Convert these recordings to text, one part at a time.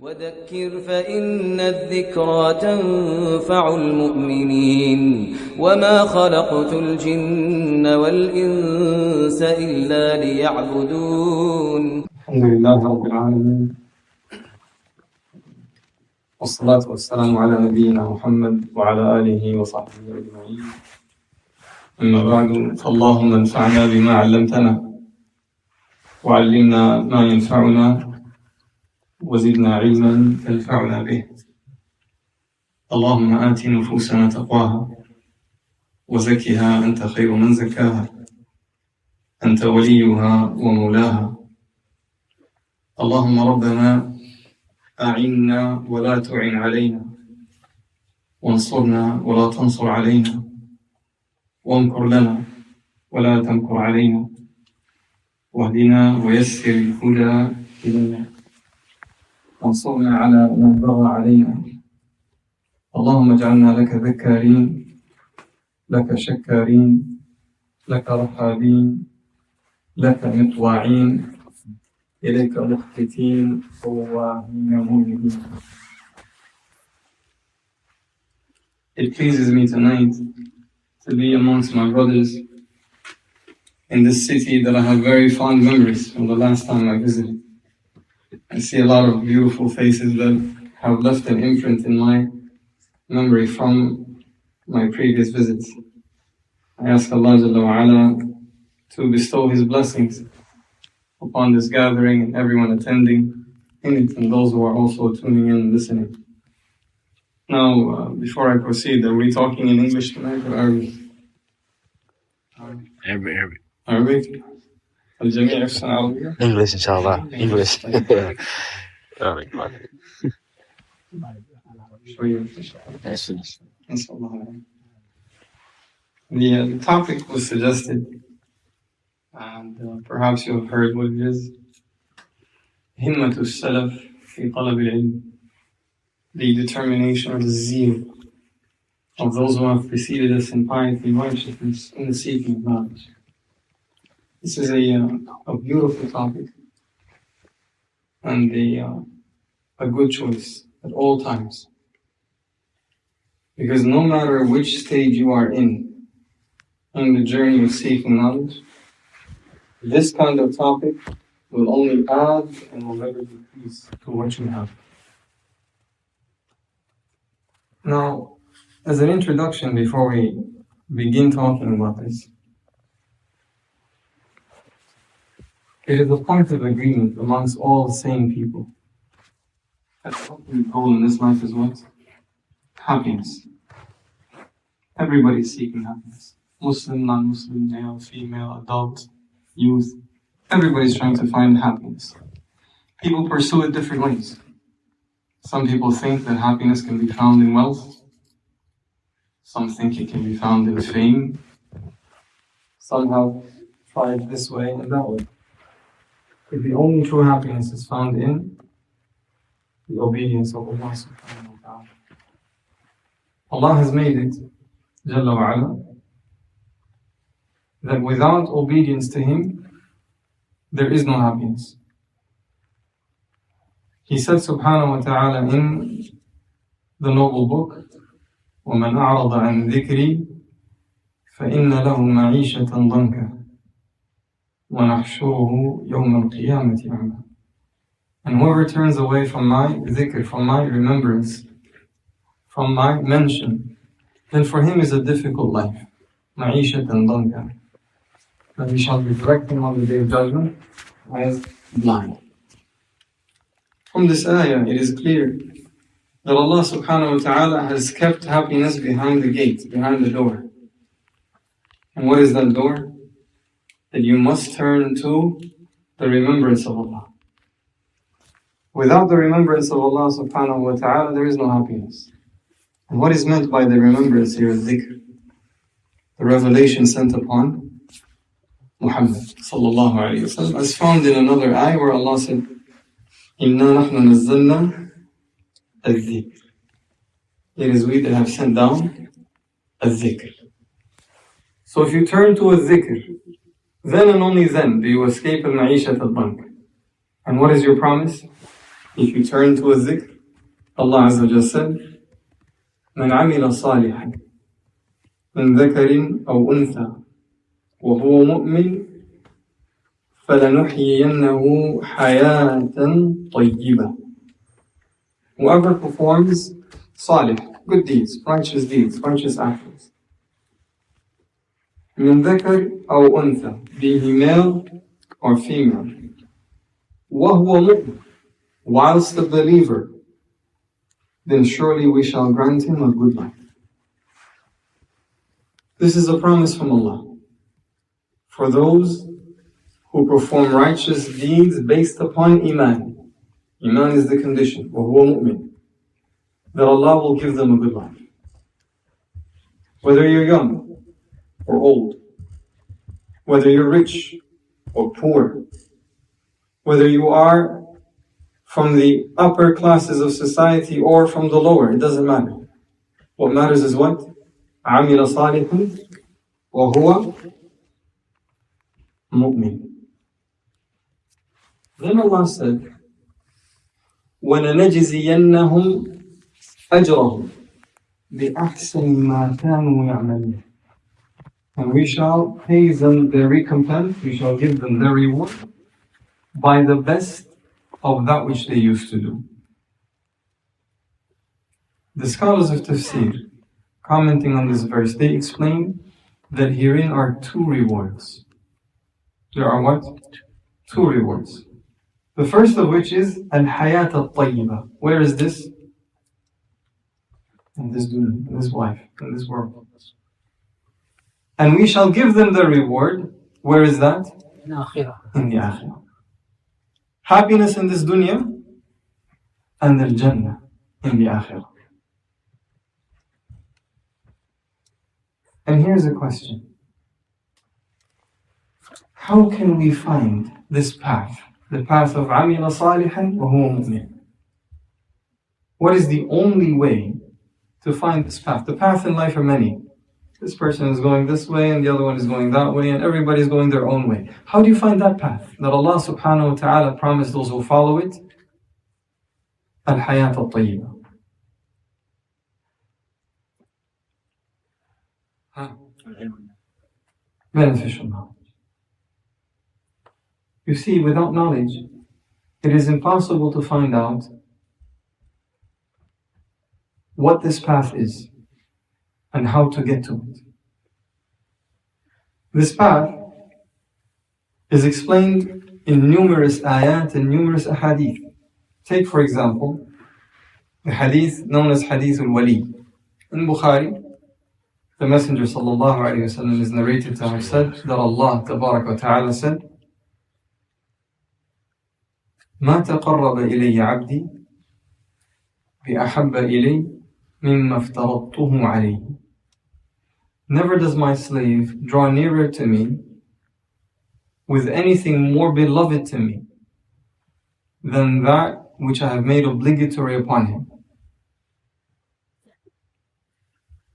وذكر فإن الذكرى تنفع المؤمنين وما خلقت الجن والإنس إلا ليعبدون. الحمد لله رب العالمين، والصلاة والسلام على نبينا محمد وعلى آله وصحبه أجمعين. أما بعد، فاللهم انفعنا بما علمتنا وعلمنا ما ينفعنا وزدنا علما تنفعنا به. اللهم آت نفوسنا تقواها وزكها أنت خير من زكاها، أنت وليها ومولاها. اللهم ربنا أعنا ولا تعن علينا، وانصرنا ولا تنصر علينا، وامكر لنا ولا تمكر علينا، واهدنا ويسر الهدى إلينا، وانصرنا على من بغى علينا. اللهم اجعلنا لك ذكارين، لك شكارين، لك رحابين، لك مطواعين، إليك مخبتين طواعين منيبين. It pleases me tonight to be amongst my brothers in this city that I have very fond memories from the last time I visited. I see a lot of beautiful faces that have left an imprint in my memory from my previous visits. I ask Allah Jalla wa Ala to bestow His blessings upon this gathering and everyone attending in it, and those who are also tuning in and listening. Now, before I proceed, are we talking in English tonight or Arabic? Arabic. Arabic? الجميع يفهم عربية؟ English إن شاء الله. English. شوية. The topic was suggested, and perhaps you have heard what it is. همة السلف في طلب العلم. The determination or the zeal of those who have preceded us in piety and righteousness in the seeking of knowledge. This is a beautiful topic and a good choice at all times. Because no matter which stage you are in the journey of seeking knowledge, this kind of topic will only add and will never decrease to what you have. Now, as an introduction before we begin talking about this, it is a point of agreement amongst all sane people that the ultimate goal in this life is what? Happiness. Everybody is seeking happiness. Muslim, non-Muslim, male, female, adult, youth. Everybody's trying to find happiness. People pursue it different ways. Some people think that happiness can be found in wealth. Some think it can be found in fame. Some have tried this way and that way. But the only true happiness is found in the obedience of Allah subhanahu wa ta'ala. Allah has made it, Jalla wa Ala, that without obedience to Him, there is no happiness. He said subhanahu wa ta'ala in the noble book, وَمَنْ أَعْرَضَ عَنْ ذِكْرِي فَإِنَّ لَهُ مَعِيشَةً ضَنْكًا وَنَحْشُرُهُ يَوْمَ الْقِيَامَةِ أَعْمَى. And whoever turns away from my dhikr, from my remembrance, from my mention, then for him is a difficult life. مَعِيشَةً ضَنْكًا. And we shall resurrect him on the day of judgment as blind. From this ayah, it is clear that Allah subhanahu wa ta'ala has kept happiness behind the gate, behind the door. And what is that door? That you must turn to the remembrance of Allah. Without the remembrance of Allah subhanahu wa ta'ala, there is no happiness. And what is meant by the remembrance here is dhikr, the revelation sent upon Muhammad sallallahu alayhi wa sallam, as found in another ayah where Allah said, إِنَّا نَحْنُ نَزَّلْنَا الذِّكْرِ. It is we that have sent down الذِّكْر. So if you turn to a dhikr, then and only then do you escape al-ma'ishat al-bank. And what is your promise? If you turn to a dhikr, Allah Azza wa Jalla said, من عمل صالحا من ذكر أو أنثى وهو مؤمن فلنحيينه حياة طيبة. Whoever performs salih, good deeds, righteous actions. من ذكر أو أنثى, be he male or female. وهو مؤمن, whilst a believer, then surely we shall grant him a good life. This is a promise from Allah for those who perform righteous deeds based upon Iman. Iman is the condition, وَهُوَ مُؤْمِن, that Allah will give them a good life. Whether you're young or old, whether you're rich or poor, whether you are from the upper classes of society or from the lower, it doesn't matter. What matters is what? عَمِلَ صَالِحٌ وَهُوَ مُؤْمِن. Then Allah said, وَلَنَجْزِيَنَّهُمْ أَجْرَهُمْ بِأَحْسَنِ مَا كَانُوا يَعْمَلُونَ. And we shall pay them their recompense, we shall give them their reward by the best of that which they used to do. The scholars of tafsir, commenting on this verse, they explain that herein are two rewards. There are what? Two rewards. The first of which is al-hayat al-tayyiba. Where is this? In this dunya, in this life, in this world. And we shall give them the reward. Where is that? In the akhirah. Happiness in this dunya and the Jannah in the akhirah. And here's a question. How can we find this path? The path of عَمِلَ صَالِحًا وَهُوَ مُؤْمِنٌ. What is the only way to find this path? The paths in life are many. This person is going this way and the other one is going that way and everybody's going their own way. How do you find that path? That Allah subhanahu wa ta'ala promised those who follow it al-hayat al-tayyiba. Beneficial knowledge. You see, without knowledge, it is impossible to find out what this path is and how to get to it. This path is explained in numerous ayat and numerous ahadith. Take, for example, the hadith known as Hadith al-Wali. In Bukhari, the Messenger sallallahu alayhi wa sallam is narrated to have said that Allah tabarak wa ta'ala said, ما تقرب إلي عبدي بأحب إلي مما افترضته عليه. Never does my slave draw nearer to me with anything more beloved to me than that which I have made obligatory upon him.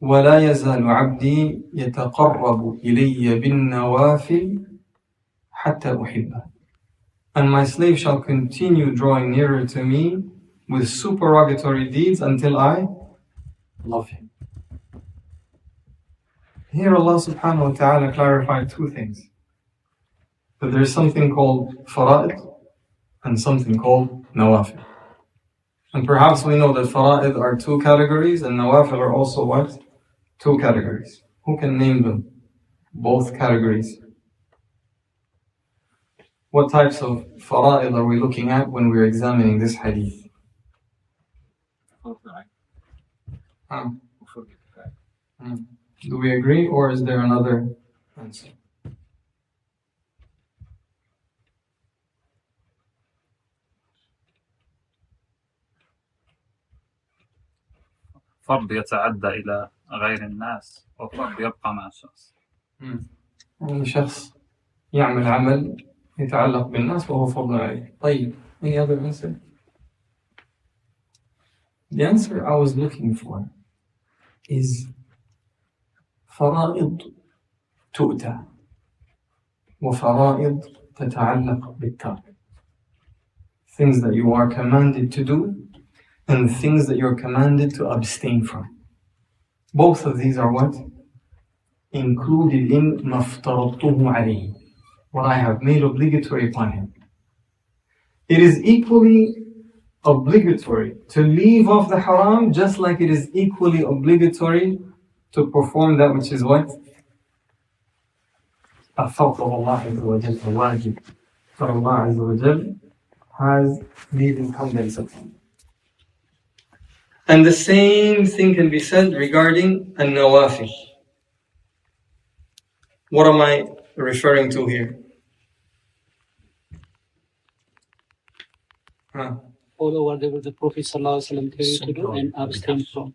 ولا يزال عبدي يتقرب إلي بالنوافل حتى أحبه. And my slave shall continue drawing nearer to me with supererogatory deeds until I love him. Here Allah subhanahu wa ta'ala clarified two things. That there is something called fara'id and something called nawafil. And perhaps we know that fara'id are two categories and nawafil are also what? Two categories. Who can name them? Both categories. What types of fara'id are we looking at when we're examining this hadith? Do we agree, or is there another answer? فرض يتعدى إلى غير الناس وفرض يبقى مع الشخص. يعني شخص يعمل عمل يتعلق بالناس وهو فرض عليه. طيب, any other answer? The answer I was looking for is فرائض تؤتى وفرائض تتعلق بالترك. things that you are commanded to do, and things that you're commanded to abstain from. Both of these are what? Included in مَفْتَرَضْتُهُ عَلَيْهِ, what I have made obligatory upon him. It is equally obligatory to leave off the haram, just like it is equally obligatory to perform that which is what? الفرض of Allah Azza wa Jal, wajib. For Allah Azza wa Jal has made incumbents upon. And the same thing can be said regarding an-nawafil. What am I referring to here? Follow whatever the Prophet ﷺ tell you to do and abstain from.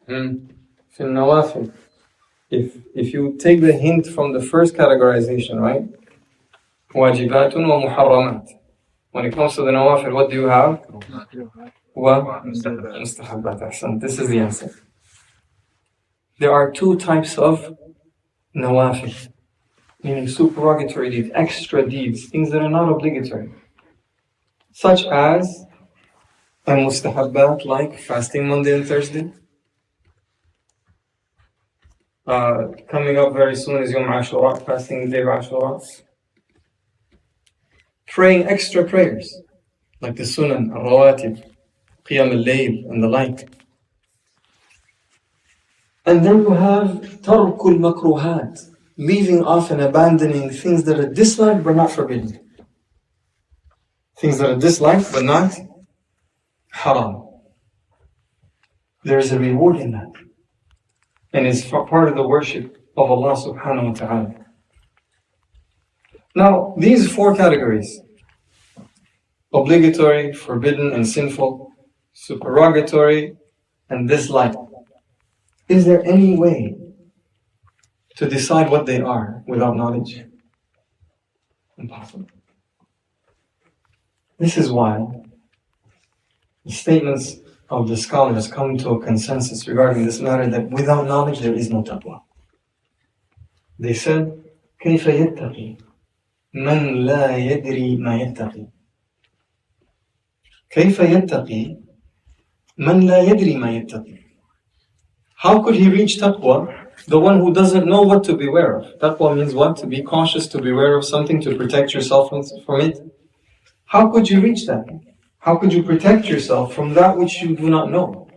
في النوافل. If you take the hint from the first categorization, right? واجبات ومحرمات. When it comes to the nawafil, what do you have? مستحبات. أحسن. This is the answer. There are two types of nawafil, meaning supererogatory deeds, extra deeds, things that are not obligatory, such as mustahabbat, like fasting Monday and Thursday. Coming up very soon is Yom Ashura, fasting the day of Ashura. Praying extra prayers, like the Sunan, Al-Rawatib, Qiyam al-Layl, and the like. And then you have Tarkul Makruhat, leaving off and abandoning things that are disliked but not forbidden. Things that are disliked but not haram. There is a reward in that. And it's part of the worship of Allah subhanahu wa ta'ala. Now, these four categories, obligatory, forbidden, and sinful, supererogatory, and disliked, is there any way to decide what they are without knowledge? Impossible. This is why the statements of the scholars come to a consensus regarding this matter, that without knowledge there is no taqwa. They said, كيف يتقي من لا يدري ما يتقي. كيف يتقي من لا يدري ما يتقي. How could he reach taqwa, the one who doesn't know what to beware of? Taqwa means what? To be cautious, to beware of something, to protect yourself from it. How could you reach that? How could you protect yourself from that which you do not know?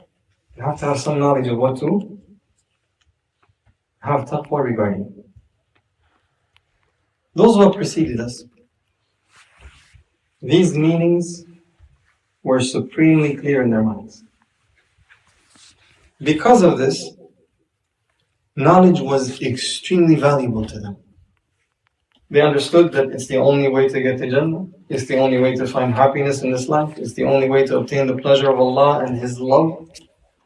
You have to have some knowledge of what to have taqwa regarding. Those who have preceded us, these meanings were supremely clear in their minds. Because of this, knowledge was extremely valuable to them. They understood that it's the only way to get to Jannah, it's the only way to find happiness in this life, it's the only way to obtain the pleasure of Allah and His love,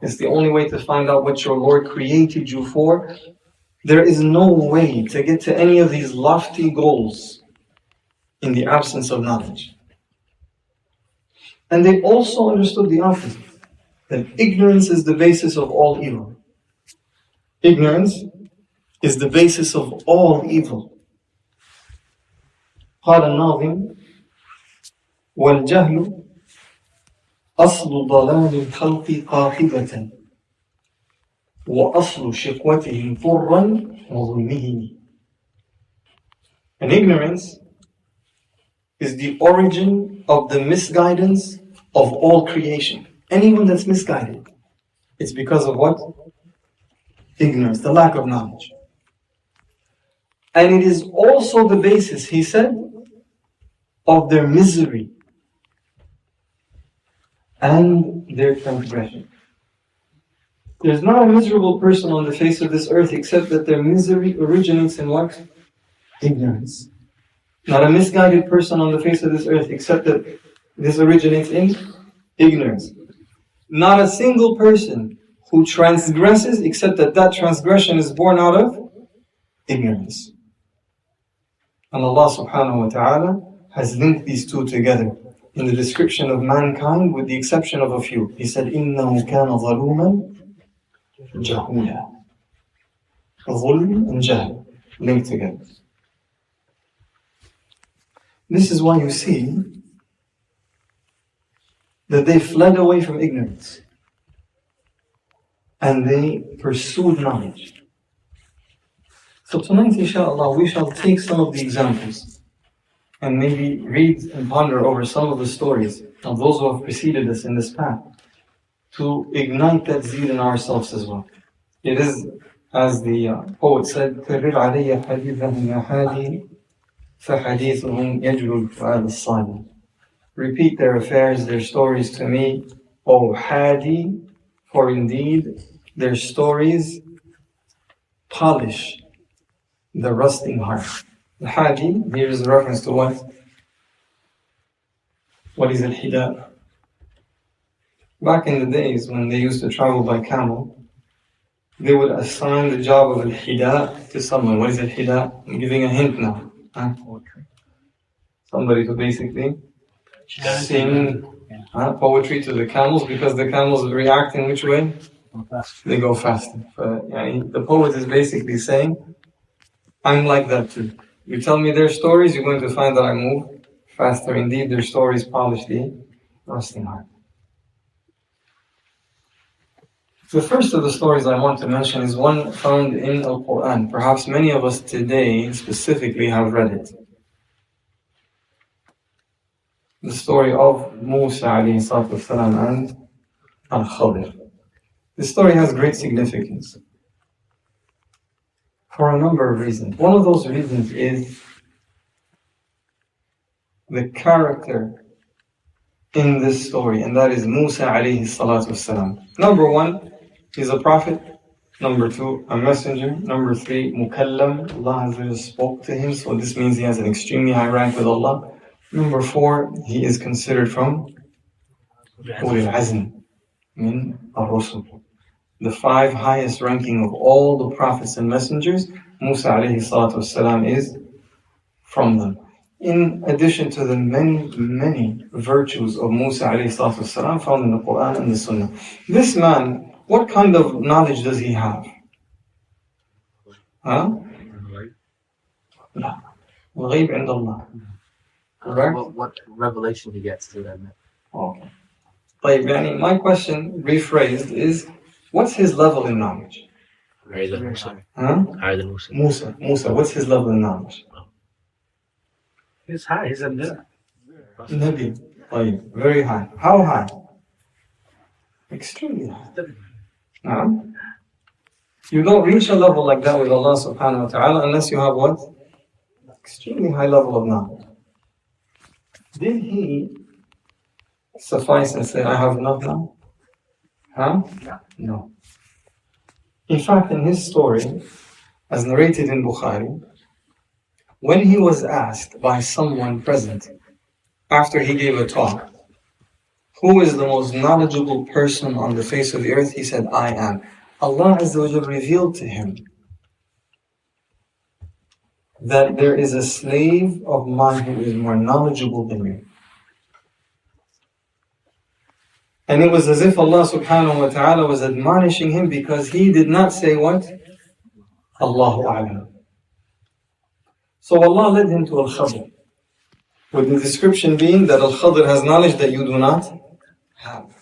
it's the only way to find out what your Lord created you for. There is no way to get to any of these lofty goals in the absence of knowledge. And they also understood the opposite, that ignorance is the basis of all evil. Ignorance is the basis of all evil. قال الناظم والجهل أصل ضلال الخلق قاطبة وأصل شقوتهم ضرا وظلمهم. And ignorance is the origin of the misguidance of all creation. Anyone that's misguided, it's because of what? Ignorance, the lack of knowledge. And it is also the basis, he said, of their misery and their transgression. There's not a miserable person on the face of this earth except that their misery originates in what? Ignorance. Not a misguided person on the face of this earth except that this originates in ignorance. Not a single person who transgresses except that that transgression is born out of ignorance. And Allah subhanahu wa ta'ala has linked these two together in the description of mankind with the exception of a few. He said, إِنَّهُ كَانَ ظَلُومًا جَهُولًا. Dhulm and jahl linked together. This is why you see that they fled away from ignorance and they pursued knowledge. So tonight, inshallah, we shall take some of the examples and maybe read and ponder over some of the stories of those who have preceded us in this path to ignite that zeal in ourselves as well. It is, as the poet said, كرر علي حديثهم يا حالي فحديثهم يجلو الفؤاد الصالح. Repeat their affairs, their stories to me, O Hadi, for indeed their stories polish the rusting heart. The Hadi, here is a reference to what? What is al-Hida? Back in the days when they used to travel by camel, they would assign the job of al-Hida to someone. What is al-Hida? I'm giving a hint now. Somebody to basically sing poetry to the camels, because the camels react in which way? They go faster. The poet is basically saying, I'm like that too. You tell me their stories, you're going to find that I move faster. Indeed, their stories polish the rusting heart. The first of the stories I want to mention is one found in Al-Quran. Perhaps many of us today specifically have read it. The story of Musa alayhi salatu wasalam and Al-Khadir. This story has great significance for a number of reasons. One of those reasons is the character in this story, and that is Musa alayhi salatu wasalam. Number one, he's a prophet. Number two, a messenger. Number three, mukallam. Allah Azza spoke to him, so this means he has an extremely high rank with Allah. Number four, he is considered from Ulul Azm min ar-Rusul. The five highest ranking of all the prophets and messengers, Musa alayhi salatu wasalam is from them. In addition to the many virtues of Musa alayhi salatu wasalam found in the Quran and the Sunnah. This man, what kind of knowledge does he have? لا. الغيب عند الله. Correct? What revelation he gets through that man? Okay. طيب, my question, rephrased, is what's his level in knowledge? Higher than Musa. Higher than Musa. Musa, what's his level in knowledge? He's high, he's a Nabi. Nabi. طيب, very high. How high? Extremely high. You don't reach a level like that with Allah subhanahu wa ta'ala unless you have what? Extremely high level of knowledge. Did he suffice and say, I have enough now? No. In fact, in his story, as narrated in Bukhari, when he was asked by someone present after he gave a talk, who is the most knowledgeable person on the face of the earth? He said, I am. Allah Azza wa Jalla revealed to him that there is a slave of mine who is more knowledgeable than you. And it was as if Allah subhanahu wa ta'ala was admonishing him because he did not say what? Allahu A'lam. So Allah led him to Al-Khadir, with the description being that Al-Khadir has knowledge that you do not have.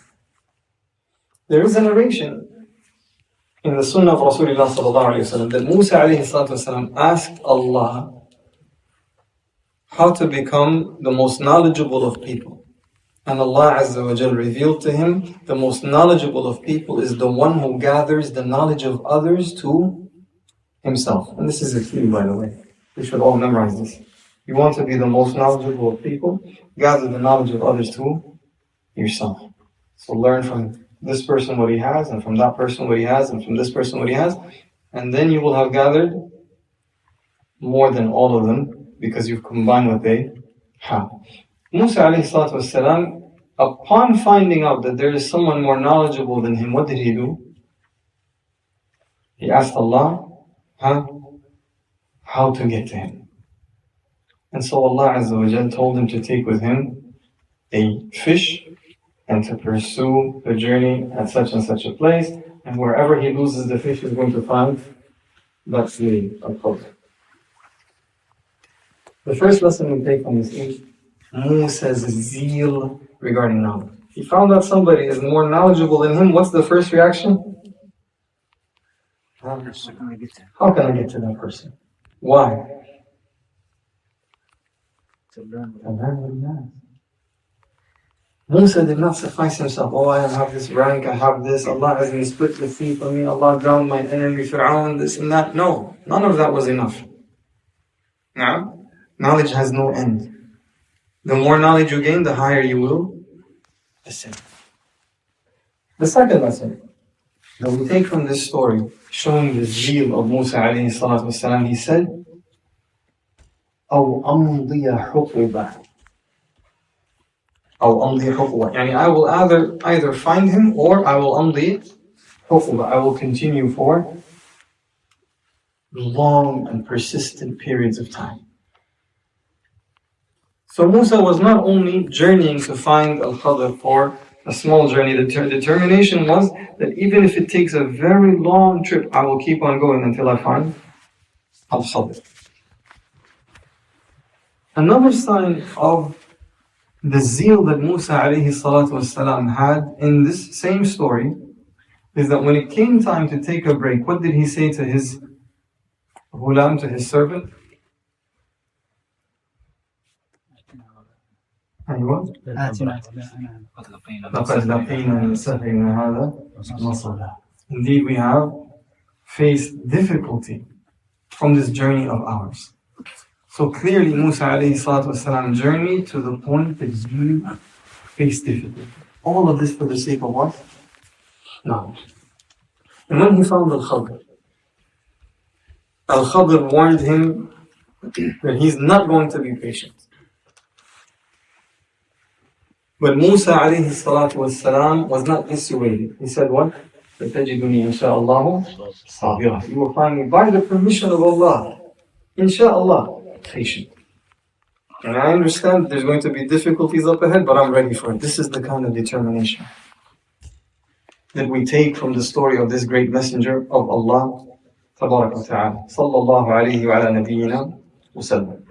There is a narration in the Sunnah of Rasulullah sallallahu alayhi wa sallam that Musa alayhi salatu wasalam asked Allah how to become the most knowledgeable of people. And Allah Azza wa Jal revealed to him, the most knowledgeable of people is the one who gathers the knowledge of others to himself. And this is a key, by the way. We should all memorize this. You want to be the most knowledgeable of people, gather the knowledge of others to yourself. So learn from this person what he has, and from that person what he has, and from this person what he has, and then you will have gathered more than all of them because you've combined what they have. Musa alayhi salatu wasalam, upon finding out that there is someone more knowledgeable than him, what did he do? He asked Allah how to get to him. And so Allah Azza wa Jal told him to take with him a fish and to pursue the journey at such and such a place, and wherever he loses the fish, he's going to find that slave of Khadr. The first lesson we take from this is Musa's zeal regarding knowledge. he found out somebody is more knowledgeable than him, what's the first reaction? How can I get to that person? Why? To learn what he has. Musa did not suffice himself. Oh, I have this rank, I have this, Allah has me split the sea for me, Allah drowned my enemy, Fir'aun, this and that. No, none of that was enough. Now, knowledge has no end. The more knowledge you gain, the higher you will ascend. The second lesson that we take from this story, showing the zeal of Musa alayhi salatu wasalam, he said, أَوْ أَمْضِيَ حُقُبًا يعني I will either find him or I will أمضي حقوبة. I will continue for long and persistent periods of time. So Musa was not only journeying to find Al-Khadr for a small journey, the determination was that even if it takes a very long trip, I will keep on going until I find Al-Khadr. Another sign of the zeal that Musa alayhi salatu wasalam had in this same story is that when it came time to take a break, what did he say to his ghulam, to his servant? أيوة. Indeed, we have faced difficulty from this journey of ours. So clearly, Musa alayhi salatu wasalam journeyed to the point that he faced difficulty. All of this for the sake of what? Knowledge. And when he found Al-Khadr, Al-Khadr warned him that he's not going to be patient. But Musa alayhi salatu wasalam was not dissuaded. He said what? فَتَجِدُنِي إِنْ شَاءَ اللَّهُ صَابِرًا. You will find me by the permission of Allah, insha'Allah, patient. And I understand there's going to be difficulties up ahead, but I'm ready for it. This is the kind of determination that we take from the story of this great messenger of Allah, Tabarak wa Ta'ala, sallallahu alayhi wa ala nabiyyina wa sallam.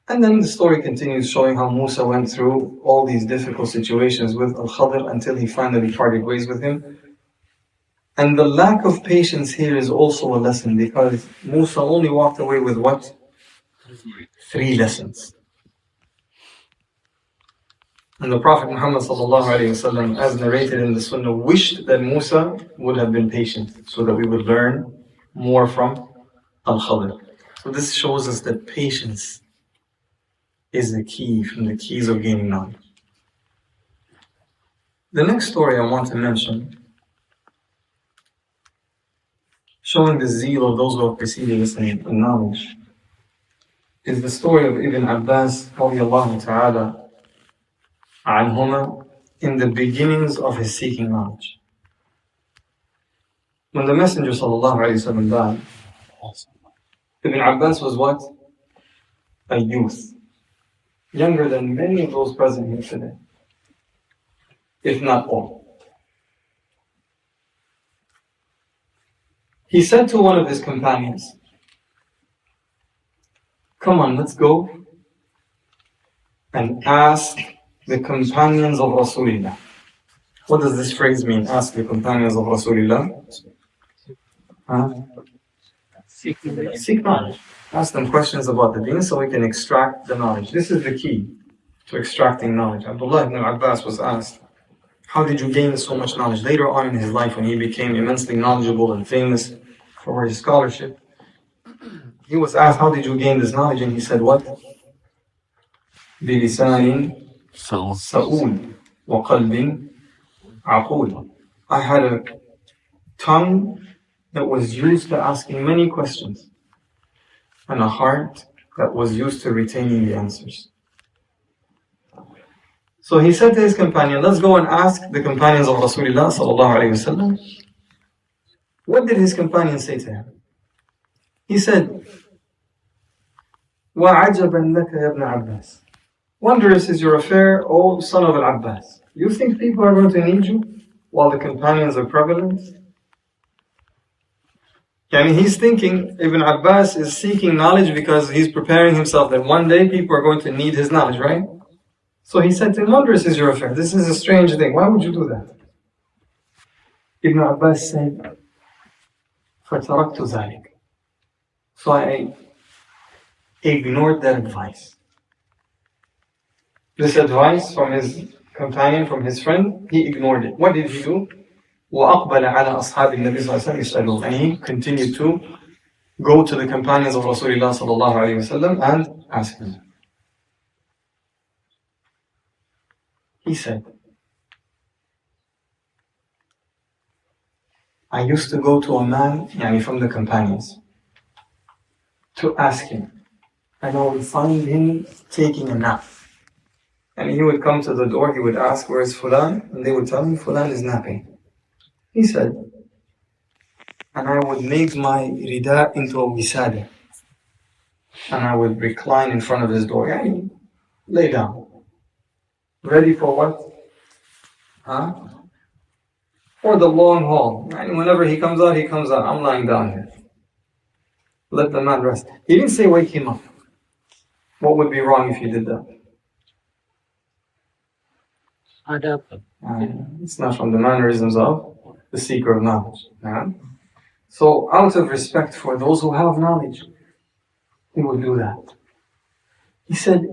And then the story continues showing how Musa went through all these difficult situations with Al-Khadr until he finally parted ways with him. And the lack of patience here is also a lesson, because Musa only walked away with what? 3 lessons. And the Prophet Muhammad ﷺ, as narrated in the Sunnah, wished that Musa would have been patient so that we would learn more from Al-Khadr. So this shows us that patience is the key from the keys of gaining knowledge. The next story I want to mention, showing the zeal of those who have preceded us in knowledge, is the story of Ibn Abbas radiallahu ta'ala anhuma in the beginnings of his seeking knowledge. When the Messenger sallallahu alayhi wa sallam died, Ibn Abbas was what? A youth. Younger than many of those present here today, if not all. He said to one of his companions, "Come on, let's go and ask the companions of Rasulullah." What does this phrase mean? Ask the companions of Rasulullah? Seek knowledge. Ask them questions about the deen so we can extract the knowledge. This is the key to extracting knowledge. Abdullah ibn Abbas was asked, how did you gain so much knowledge? Later on in his life, when he became immensely knowledgeable and famous for his scholarship, he was asked, how did you gain this knowledge? And he said, what? بِلِسَانٍ سَؤُولٍ وَقَلْبٍ عَقُولٍ. I had a tongue that was used to asking many questions, and a heart that was used to retaining the answers. So he said to his companion, let's go and ask the companions of Rasulullah sallallahu alayhi wa sallam. What did his companion say to him? He said, وَعَجَبًا لَكَ يَا ابْنَ عَبَّاسِ. Wondrous is your affair, O son of Al-Abbas. You think people are going to need you while the companions are prevalent? He's thinking Ibn Abbas is seeking knowledge because he's preparing himself that one day people are going to need his knowledge, right? So he said to him, wondrous is your affair. This is a strange thing. Why would you do that? Ibn Abbas said, فَتَرَكْتُ ذَلِكَ. So I ignored that advice. This advice from his companion, from his friend, he ignored it. What did he do? وَأَقْبَلَ عَلَى أَصْحَابِ النَّبِي صلى الله عليه وسلم. And he continued to go to the companions of Rasulullah sallallahu alayhi wasallam and ask them. He said, I used to go to a man, from the companions, to ask him, and I would find him taking a nap. And he would come to the door, he would ask, where's Fulan? And they would tell him, Fulan is napping. He said, and I would make my rida into a wisada, and I would recline in front of his door, lay down. Ready for what? For the long haul. And whenever he comes out, he comes out. I'm lying down here. Let the man rest. He didn't say wake him up. What would be wrong if you did that? It's not from the mannerisms of the seeker of knowledge. So out of respect for those who have knowledge, he would do that. He said,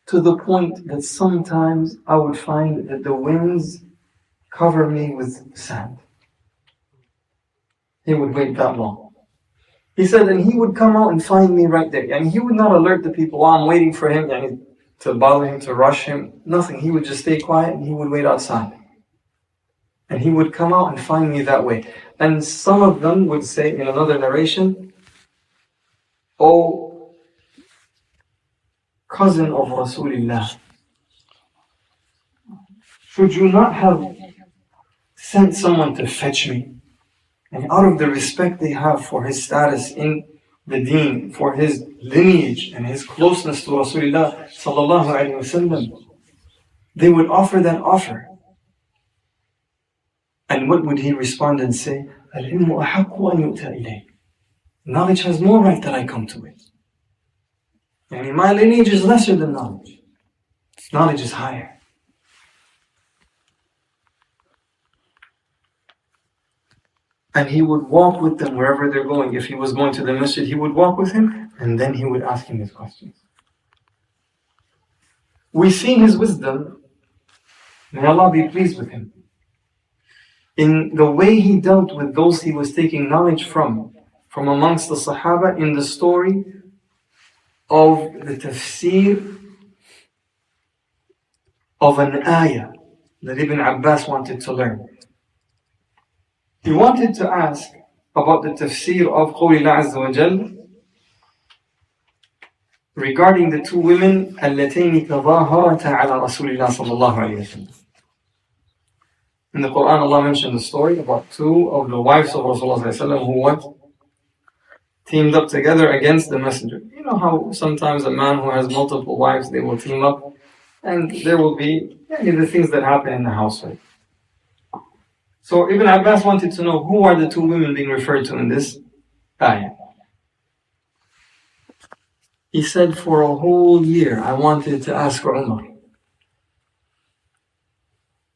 to the point that sometimes I would find that the winds cover me with sand. He would wait that long. He said, and he would come out and find me right there. And he would not alert the people while I'm waiting for him, to bother him, to rush him, nothing. He would just stay quiet and he would wait outside. And he would come out and find me that way. And some of them would say in another narration, oh, cousin of Rasulullah, should you not have sent someone to fetch me? And out of the respect they have for his status in the deen, for his lineage and his closeness to Rasulullah sallallahu alaihi wasallam, they would offer that offer. And what would he respond and say? Al-ilmu ahaqqu an yu'ta ilayh. Knowledge has more right that I come to it. My lineage is lesser than knowledge. Knowledge is higher. And he would walk with them wherever they're going. If he was going to the masjid, he would walk with him, and then he would ask him his questions. We see his wisdom, may Allah be pleased with him, in the way he dealt with those he was taking knowledge from amongst the Sahaba, in the story of the tafsir of an ayah that Ibn Abbas wanted to learn. He wanted to ask about the tafsir of Qawlillah Azza wa Jal regarding the two women اللتين تظاهرتا على رسول الله صلى الله عليه وسلم. In the Quran, Allah mentioned the story about two of the wives of Rasulullah ﷺ who teamed up together against the messenger. You know how sometimes a man who has multiple wives, they will team up, and there will be the things that happen in the household. So Ibn Abbas wanted to know who are the two women being referred to in this ayah. He said, for a whole year I wanted to ask for Umar,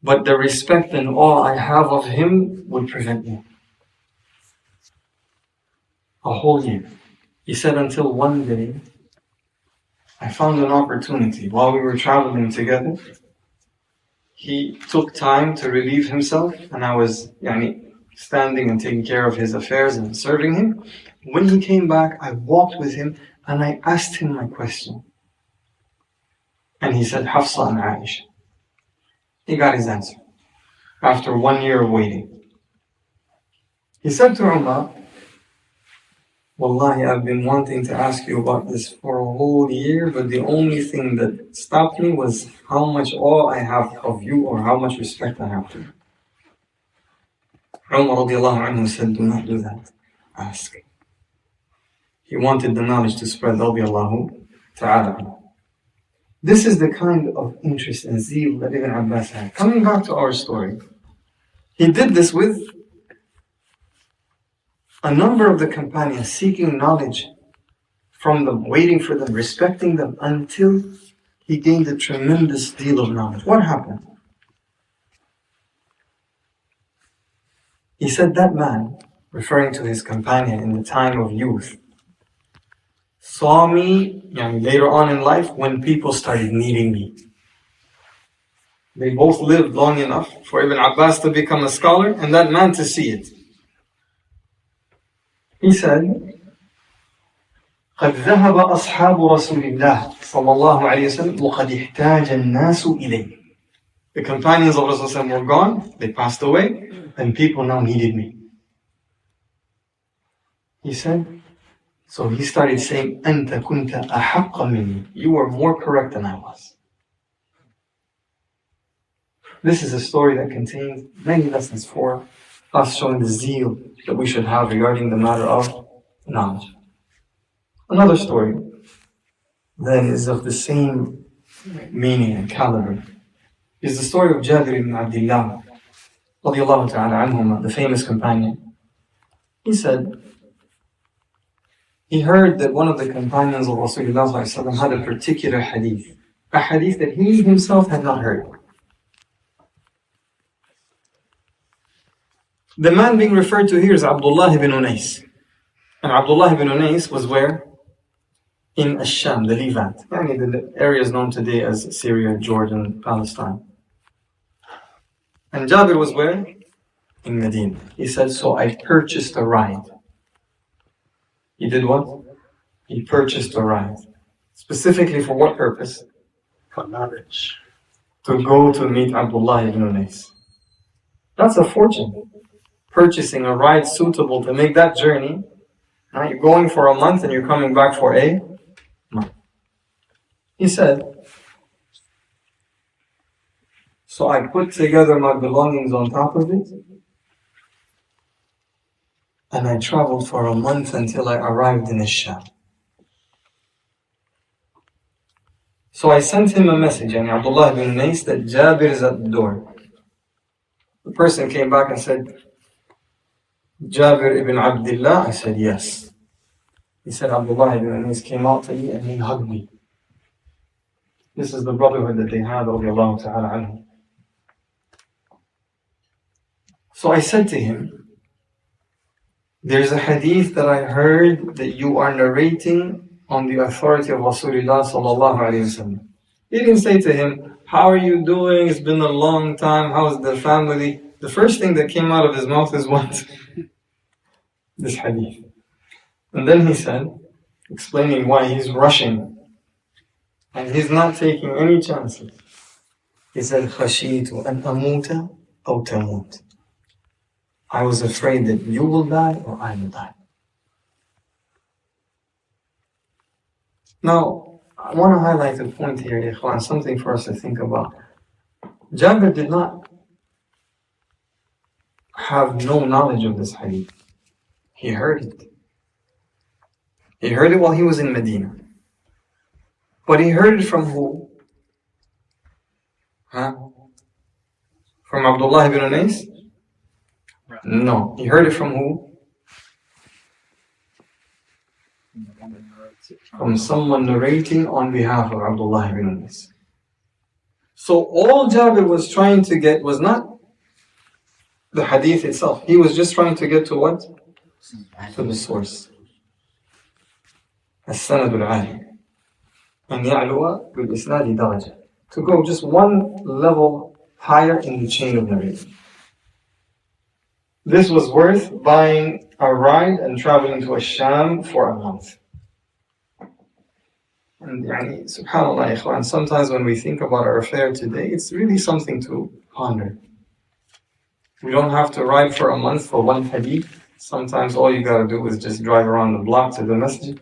but the respect and awe I have of him would prevent me. A whole year. He said, until one day I found an opportunity while we were traveling together. He took time to relieve himself, and I was standing and taking care of his affairs and serving him. When he came back, I walked with him and I asked him my question. And he said, Hafsa and Aisha. He got his answer after 1 year of waiting. He said to Umar, Wallahi, I've been wanting to ask you about this for a whole year, but the only thing that stopped me was how much awe I have of you, or how much respect I have to you. Umar radiallahu anhu said, do not do that. Ask. He wanted the knowledge to spread, radiallahu ta'ala. This is the kind of interest and zeal that Ibn Abbas had. Coming back to our story, he did this with a number of the companions, seeking knowledge from them, waiting for them, respecting them, until he he gained a tremendous deal of knowledge. What happened? He said that man, referring to his companion in the time of youth, saw me later on in life when people started needing me. They both lived long enough for Ibn Abbas to become a scholar and that man to see it. He said, قد ذهب أصحاب رسول الله صلى الله عليه وسلم وقد احتاج الناس إليه. The companions of Rasulullah were gone, they passed away, and people now needed me. He said, so he started saying, أنت كنت أحق مني. You were more correct than I was. This is a story that contains many lessons for us, showing the zeal that we should have regarding the matter of knowledge. Another story that is of the same meaning and caliber is the story of Jabir ibn Abdullah, radiallahu ta'ala anhuma, the famous companion. He said, he heard that one of the companions of Rasulullah had a particular hadith, a hadith that he himself had not heard. The man being referred to here is Abdullah ibn Unais. And Abdullah ibn Unais was where? In Sham, the Levant. The areas known today as Syria, Jordan, Palestine. And Jabir was where? In Medina. He said, so I purchased a ride. He did what? He purchased a ride. Specifically for what purpose? For knowledge. To go to meet Abdullah ibn Unais. That's a fortune. Purchasing a ride suitable to make that journey. Now you're going for a month and you're coming back for a month. He said, so I put together my belongings on top of it and I traveled for a month until I arrived in Hisham. So I sent him a message, and Abdullah ibn Unais, that Jabir is at the door. The person came back and said, Jabir ibn Abdullah? I said, yes. He said, Abdullah ibn Unais came out to me and he hugged me. This is the brotherhood that they had, radiallahu ta'ala anhu. So I said to him, there's a hadith that I heard that you are narrating on the authority of Rasulullah sallallahu alayhi wasallam. He didn't say to him, how are you doing? It's been a long time. How's the family? The first thing that came out of his mouth is what? This hadith. And then he said, explaining why he's rushing and he's not taking any chances. He said, خَشِيتُ أَنْ أَمُوتَ أَوْ تَمُوتَ. I was afraid that you will die or I will die. Now, I want to highlight a point here, ikhwan, something for us to think about. Jabir did not have no knowledge of this hadith. He heard it. He heard it while he was in Medina. But he heard it from who? From Abdullah ibn Unais? No. He heard it from who? From someone narrating on behalf of Abdullah ibn Unais. So all Jabir was trying to get was not the hadith itself. He was just trying to get to what? To the source. السند العالي أن يعلو بالإسناد درجة. To go just one level higher in the chain of narration. This was worth buying a ride and traveling to Sham for a month. And subhanAllah, ikhwan, sometimes when we think about our affair today, it's really something to ponder. We don't have to ride for a month for one hadith. Sometimes all you gotta do is just drive around the block to the masjid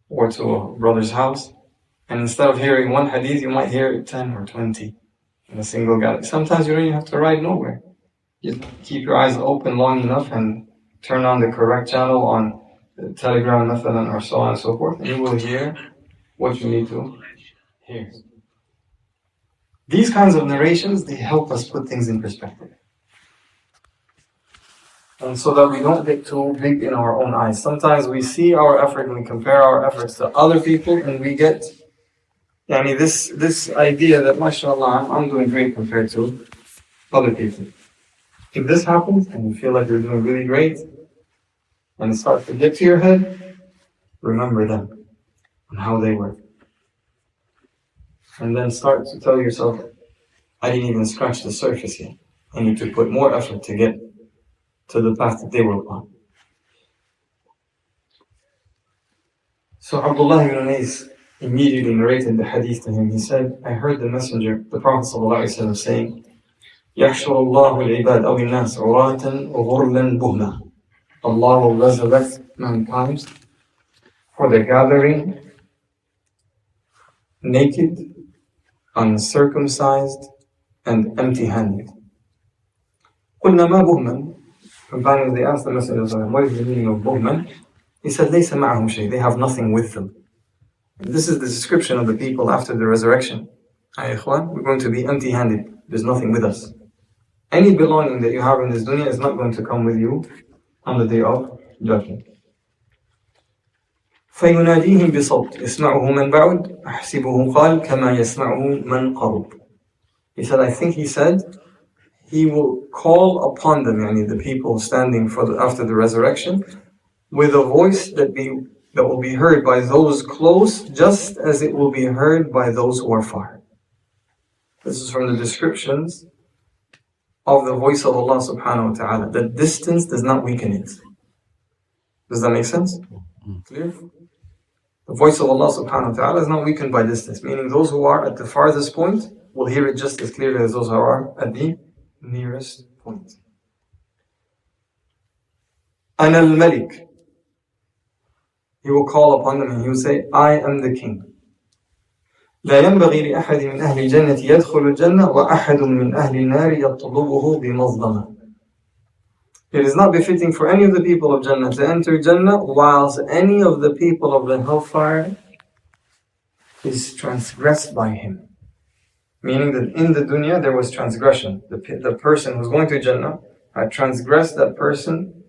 or to a brother's house. And instead of hearing one hadith, you might hear 10 or 20 in a single gathering. Sometimes you don't even have to ride nowhere. You keep your eyes open long enough and turn on the correct channel on the Telegram method or so on and so forth, and you will hear what you need to hear. These kinds of narrations, they help us put things in perspective. And so that we don't get too big in our own eyes. Sometimes we see our effort and we compare our efforts to other people and we get Yani this idea that mashallah I'm doing great compared to other people. If this happens and you feel like you're doing really great and it starts to get to your head, remember them and how they were. And then start to tell yourself, I didn't even scratch the surface yet. I need to put more effort to get to the path that they were upon. So Abdullah ibn Unais immediately narrated the hadith to him. He said, I heard the Messenger, the Prophet ﷺ saying, يحشر الله العباد أو الناس عراة غرلا بهما. Allah will resurrect mankind for the gathering naked, uncircumcised, and empty-handed. قلنا ما بهما? Companions, they asked the Messenger, what is the meaning of buhman? He said, ليس معهم شيء. They have nothing with them. This is the description of the people after the resurrection. Ay ikhwan, we're going to be empty-handed. There's nothing with us. Any belonging that you have in this dunya is not going to come with you on the day of judgment. فيناديهم بصوت يسمعه من بعد أحسبه قال كما يسمعه من قرب. He said, I think he said, he will call upon them, yani the people standing after the resurrection, with a voice that will be heard by those close, just as it will be heard by those who are far. This is from the descriptions of the voice of Allah subhanahu wa ta'ala. The distance does not weaken it. Does that make sense? Clear? The voice of Allah subhanahu wa ta'ala is not weakened by distance, meaning those who are at the farthest point will hear it just as clearly as those who are at the nearest point. Ana al-Malik. He will call upon them and he will say, I am the king. لا ينبغي لأحد من أهل الجنة يدخل الجنة وأحد من أهل النار يطلبه بمظلمة. It is not befitting for any of the people of Jannah to enter Jannah whilst any of the people of the hellfire is transgressed by him. Meaning that in the dunya there was transgression. The person who's going to Jannah had transgressed that person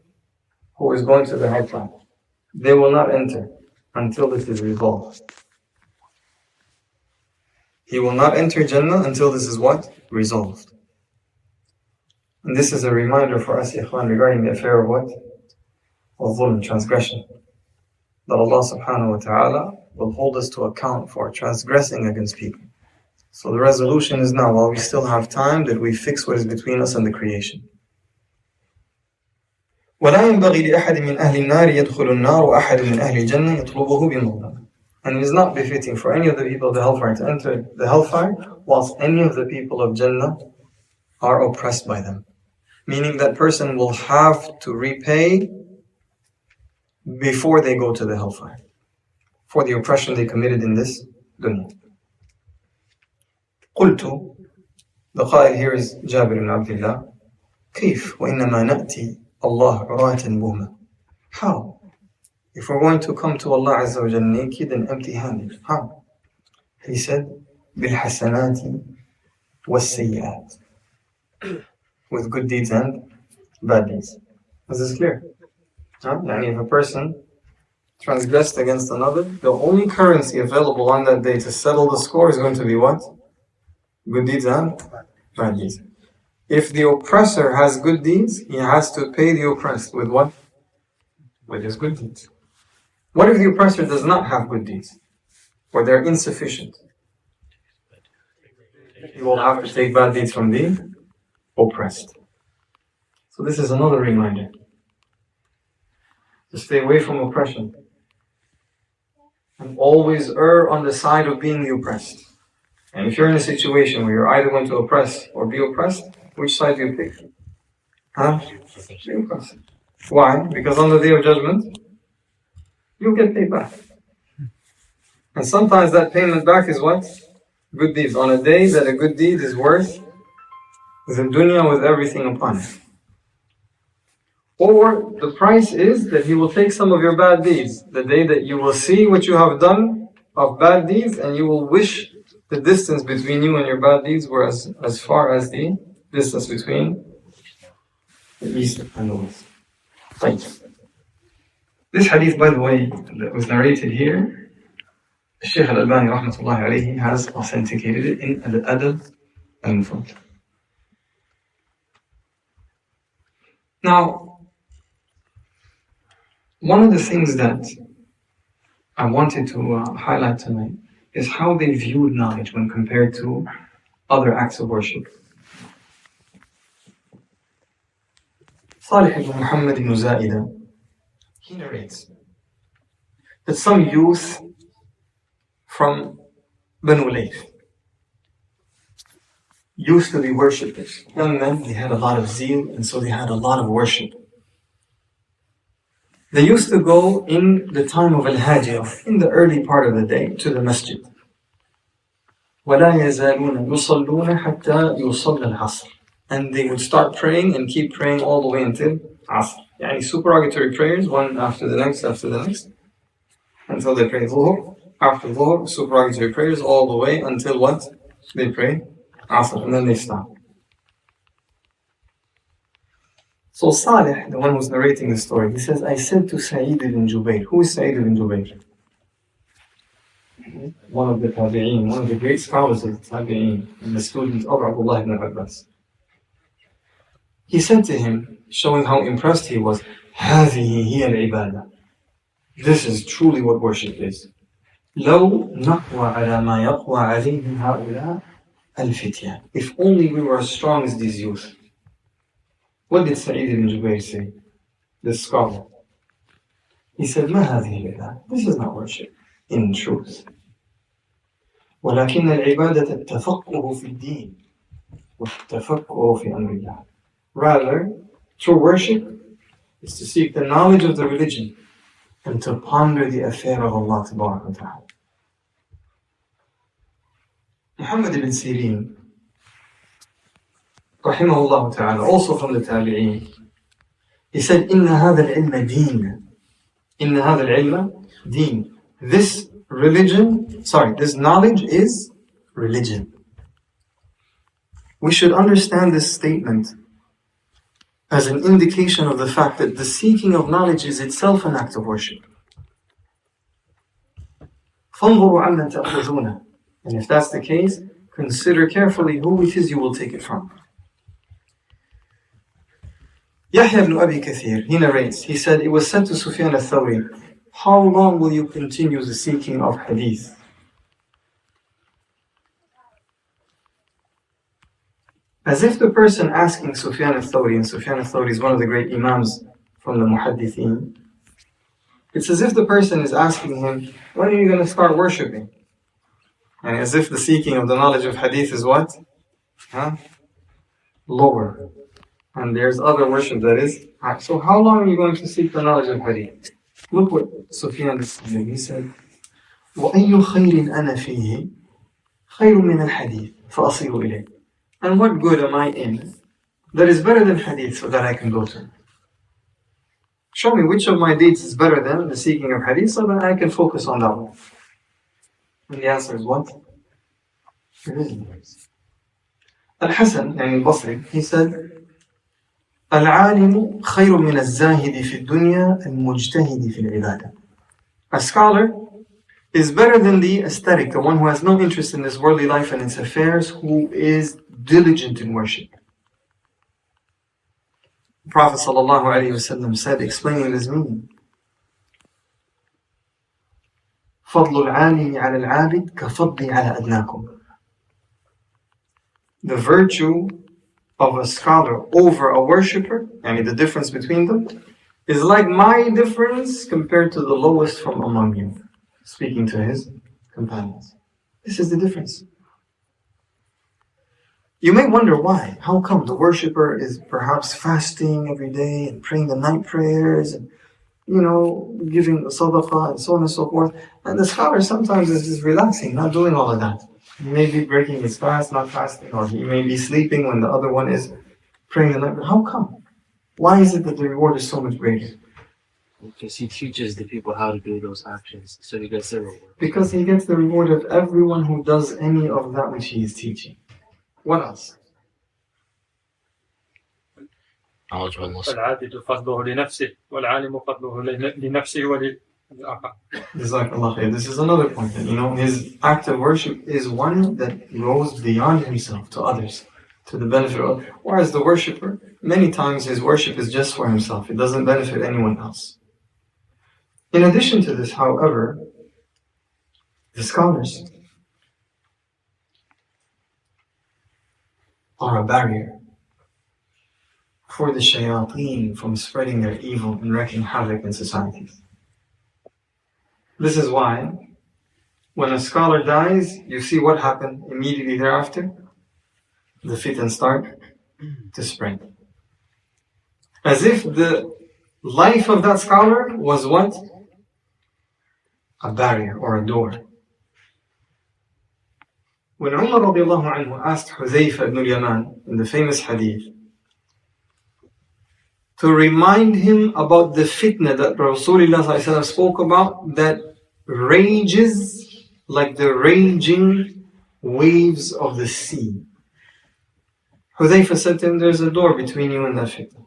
who is going to the hellfire. They will not enter until this is resolved. He will not enter Jannah until this is what? Resolved. And this is a reminder for us, ikhwan, regarding the affair of what? Of dhulm, transgression. That Allah subhanahu wa ta'ala will hold us to account for transgressing against people. So the resolution is now, while we still have time, that we fix what is between us and the creation. ولا ينبغي لأحد من أهل النار يدخل النار وأحد من أهل الجنة يطلبه بمظلمة. And it is not befitting for any of the people of the hellfire to enter the hellfire whilst any of the people of Jannah are oppressed by them. Meaning that person will have to repay before they go to the hellfire for the oppression they committed in this dunya. قلت, the قائل here is Jabir ibn Abdullah, كيف وإنما نأتي الله عراة بهما. How? If we're going to come to Allah Azza wa Jal naked and empty-handed, how? He said, بالحسنات والسيئات. With good deeds and bad deeds. Is this clear? And if a person transgressed against another, the only currency available on that day to settle the score is going to be what? Good deeds and bad deeds. If the oppressor has good deeds, he has to pay the oppressed with what? With his good deeds. What if the oppressor does not have good deeds? Or they're insufficient? He will have to take bad deeds from the oppressed. So this is another reminder to stay away from oppression and always err on the side of being the oppressed. And if you're in a situation where you're either going to oppress or be oppressed, which side do you pick? The oppressed. Why? Because on the day of judgment, you'll get paid back. And sometimes that payment back is what? Good deeds. On a day that a good deed is worth the dunya with everything upon it. Or the price is that he will take some of your bad deeds. The day that you will see what you have done of bad deeds and you will wish the distance between you and your bad deeds were as far as the distance between the east and the west. Thank you. This hadith, by the way, that was narrated here, Shaykh al-Albani rahmatullahi alayhi has authenticated it in Al-Adab al-Mufrad. Now, one of the things that I wanted to highlight tonight is how they viewed knowledge when compared to other acts of worship. Salih ibn Muhammad ibn Zaida, he narrates that some youth from Banu Layth used to be worshippers. Young men, they had a lot of zeal, and so they had a lot of worship. They used to go in the time of Al-Hajjah, in the early part of the day, to the masjid. وَلَا يَزَالُونَ يُصَلُّونَ حَتَّى يُصَلَّ الْعَصْرِ. And they would start praying and keep praying all the way until Asr. Yani supererogatory prayers, one after the next, until they pray Dhuhr. After Dhuhr, supererogatory prayers all the way until what? They pray Asr, and then they stop. So Salih, the one who's narrating the story, he says, I said to Sa'id ibn Jubayr. Who is Sa'id ibn Jubayr? One of the Tabi'een, one of the great scholars of the Tabi'een, and the student of Abdullah ibn Abbas. He said to him, showing how impressed he was, هذه هي العبادة. This is truly what worship is. لو نقوى على ما يقوى عليه هؤلاء الفتيان. If only we were as strong as these youth. What did Sa'id ibn Jubayr say? The scholar. He said, ما هذه العبادة? This is not worship, in truth. ولكن العبادة التفقه في الدين والتفقه في أمر الله. Rather, true worship is to seek the knowledge of the religion and to ponder the affair of Allah Ta'ala. Muhammad ibn Sirin, rahimahullah ta'ala, also from the Tabi'een, he said, إِنَّ هَذَا الْعِلْمَ دِينَ. إِنَّ هَذَا الْعِلْمَ دِينَ. This knowledge is religion. We should understand this statement as an indication of the fact that the seeking of knowledge is itself an act of worship. فَانْظُرُوا عَمَّنْ تَأْخُذُونَ. And if that's the case, consider carefully who it is you will take it from. Yahya ibn Abi Kathir, he narrates, he said, it was said to Sufyan al-Thawri, how long will you continue the seeking of hadith? As if the person asking Sufyan al-Thawri, and Sufyan al-Thawri is one of the great imams from the muhaddithin, it's as if the person is asking him, when are you going to start worshipping? And as if the seeking of the knowledge of hadith is what? Lower. And there's other worship that is high. So how long are you going to seek the knowledge of hadith? Look what Sufyan al-Thawri, he said, وَأَيُّ خَيْرٍ أَنَا فِيهِ خَيْرٌ مِنَ الْحَدِيثِ فَأَصِيرُ إِلَيْهِ. And what good am I in that is better than hadith so that I can go to? Show me which of my deeds is better than the seeking of hadith so that I can focus on that one. And the answer is what? Religion. Al-Hasan, al-Basri, he said, العالم خير من الزاهد في الدنيا المجتهد في العبادة. A scholar is better than the aesthetic, the one who has no interest in this worldly life and its affairs, who is diligent in worship. The Prophet ﷺ said, explaining this meaning, فضل العالم على العابد كفضلي على أدناكم. The virtue of a scholar over a worshipper, and the difference between them, is like my difference compared to the lowest from among you. Speaking to his companions. This is the difference. You may wonder why. How come the worshipper is perhaps fasting every day and praying the night prayers and, giving the sadaqah and so on and so forth. And the scholar sometimes is just relaxing, not doing all of that. He may be breaking his fast, not fasting, or he may be sleeping when the other one is praying the night. How come? Why is it that the reward is so much greater? Because he teaches the people how to do those actions, so he gets the reward. Because he gets the reward of everyone who does any of that which he is teaching. What else? Knowledge of Allah. فالعابد فضله لنفسه والعالم فضله لنفسه Jazakallah khair. This is another point that, his act of worship is one that goes beyond himself to others, to the benefit of others. Whereas the worshipper, many times his worship is just for himself. It doesn't benefit anyone else. In addition to this, however, the scholars are a barrier for the shayateen from spreading their evil and wreaking havoc in societies. This is why when a scholar dies, you see what happened immediately thereafter. The fitan start to spread. As if the life of that scholar was what? A barrier or a door. When Umar radiallahu anhu asked Hudhayfa ibn al-Yaman in the famous hadith to remind him about the fitna that Rasulullah spoke about that rages like the raging waves of the sea. Hudhayfa said to him, there's a door between you and that fitna.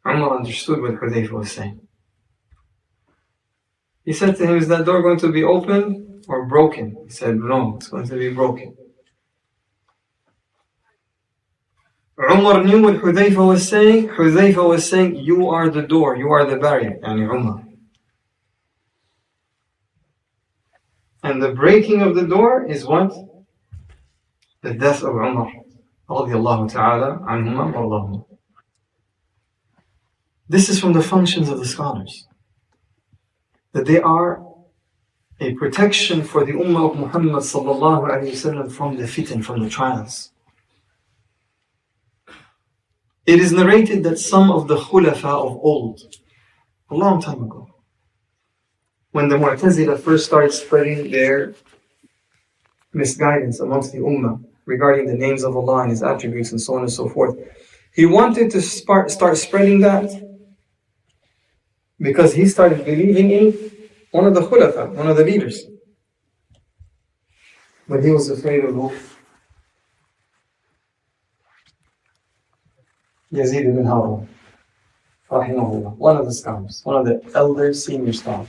Umar understood what Hudhayfa was saying. He said to him, is that door going to be open or broken? He said, no, it's going to be broken. Umar knew what Hudhayfa was saying. Hudhayfa was saying, you are the door, you are the barrier, yani Umar. And the breaking of the door is what? The death of Umar radiallahu ta'ala anhuma wallahu. This is from the functions of the scholars, that they are a protection for the ummah of Muhammad sallallahu alayhi wasallam from the fitan, from the trials. It is narrated that some of the khulafa of old, a long time ago, when the Mu'tazila first started spreading their misguidance amongst the ummah regarding the names of Allah and His attributes and so on and so forth, he wanted to start spreading that because he started believing in one of the khulafa, one of the leaders. But he was afraid of who? Zaid ibn Harun, rahimahullah, one of the scholars, one of the elder senior scholars.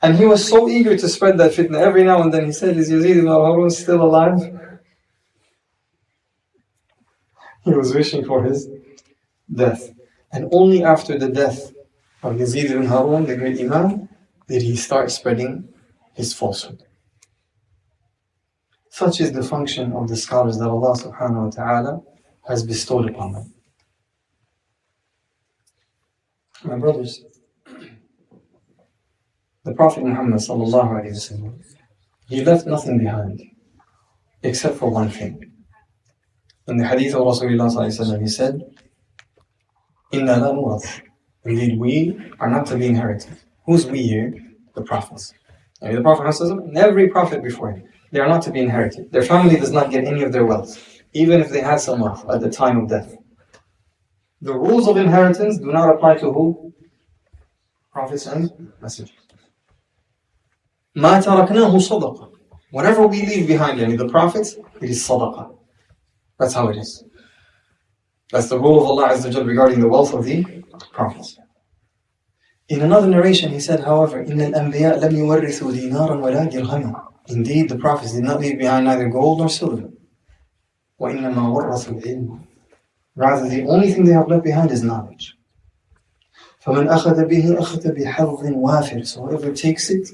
And he was so eager to spread that fitna. Every now and then he said, is Zaid ibn Harun still alive? He was wishing for his death. And only after the death of Zaid ibn Harun, the great Imam, did he start spreading his falsehood. Such is the function of the scholars that Allah subhanahu wa ta'ala has bestowed upon them. My brothers, the Prophet Muhammad sallallahu alayhi wa sallam, he left nothing behind except for one thing. In the hadith of Rasulullah sallallahu alayhi wa sallam, he said, Inna la nurath. Indeed, we are not to be inherited. Who's we here? The prophets. The Prophet and every prophet before him, they are not to be inherited. Their family does not get any of their wealth, even if they had some wealth at the time of death. The rules of inheritance do not apply to who? Prophets and messengers. مَا تَرَكْنَاهُ صَدَقًا. Whatever we leave behind, the prophets, it is sadaqah. That's how it is. That's the rule of Allah Azza wa Jal regarding the wealth of the prophets. In another narration, he said, however, إِنَّ الْأَنْبِيَاءَ لَمْ يُوَرِّثُوا دِينَارًا وَلَا دِرْهَمًا. Indeed, the prophets did not leave behind neither gold nor silver. وَإِنَّمَا وَرَّثُوا الْعِلْمَ. Rather, the only thing they have left behind is knowledge. فَمَنْ أَخَذَ بِهِ أَخَذَ بِحَظٍ وَافِرٍ. So whoever takes it,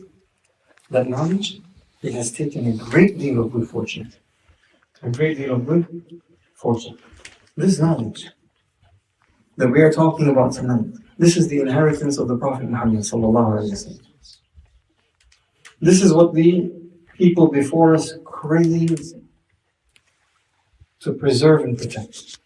that knowledge, he has taken a great deal of good fortune. A great deal of good fortune. This knowledge that we are talking about tonight, this is the inheritance of the Prophet Muhammad sallallahu alaihi wasallam. This is what the people before us craved to preserve and protect.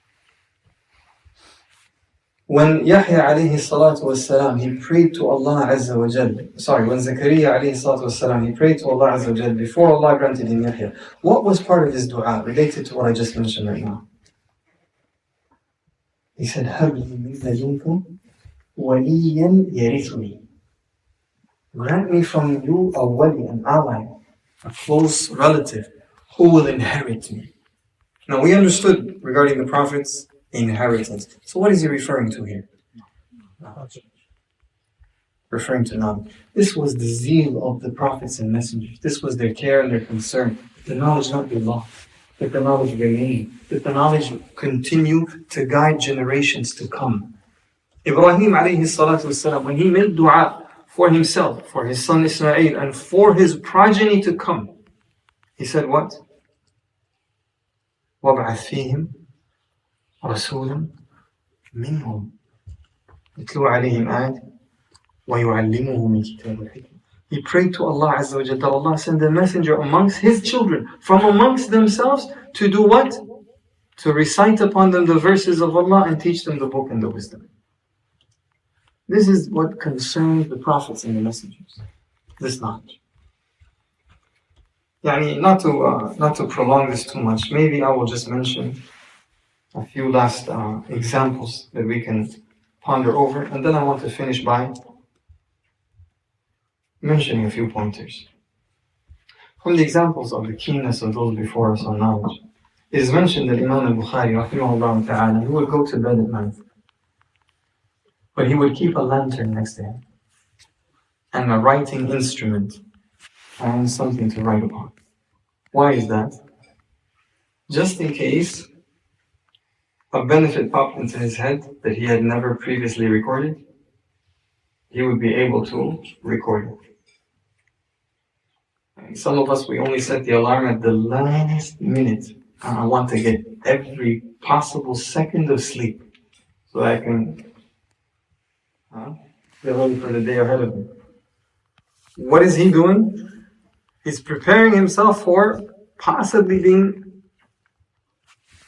When Yahya alayhi salatu wassalam, he prayed to Allah Azza wa Jal. When Zakaria alayhi salatu wassalam, he prayed to Allah Azza wa Jal before Allah granted him Yahya. What was part of his dua related to what I just mentioned right now? He said, هَبْ لِي مِنْ لَدُنْكَ وَلِيًّا يَرِثُنِي. Grant me from you a wali, an ally, a close relative who will inherit me. Now we understood regarding the Prophet's inheritance. So what is he referring to here? referring to knowledge. This was the zeal of the prophets and messengers. This was their care and their concern. The knowledge not be lost, that the knowledge remain, that the knowledge continue to guide generations to come. Ibrahim alayhi salatu wasalam, when he made dua for himself, for his son Ismail, and for his progeny to come, he said what? وَابْعَثْ فِيهِمْ رَسُولًا مِنْهُمْ يَتْلُو عَلَيْهِمْ آيَاتِهِ وَيُعَلِّمُهُمْ مِنْ كِتَابِ الْحِكْمَةِ. He prayed to Allah Azza wa Jalla that Allah send a messenger amongst his children, from amongst themselves, to do what? To recite upon them the verses of Allah and teach them the book and the wisdom. This is what concerns the prophets and the messengers. This knowledge. Not to prolong this too much, maybe I will just mention a few last examples that we can ponder over, and then I want to finish by mentioning a few pointers. From the examples of the keenness of those before us on knowledge, it is mentioned that Imam al-Bukhari, rahimahullah ta'ala, he would go to bed at night, but he would keep a lantern next to him, and a writing instrument, and something to write upon. Why is that? Just in case a benefit popped into his head that he had never previously recorded, he would be able to record it. And some of us, we only set the alarm at the last minute. I want to get every possible second of sleep so I can get ready for the day ahead of me. What is he doing? He's preparing himself for possibly being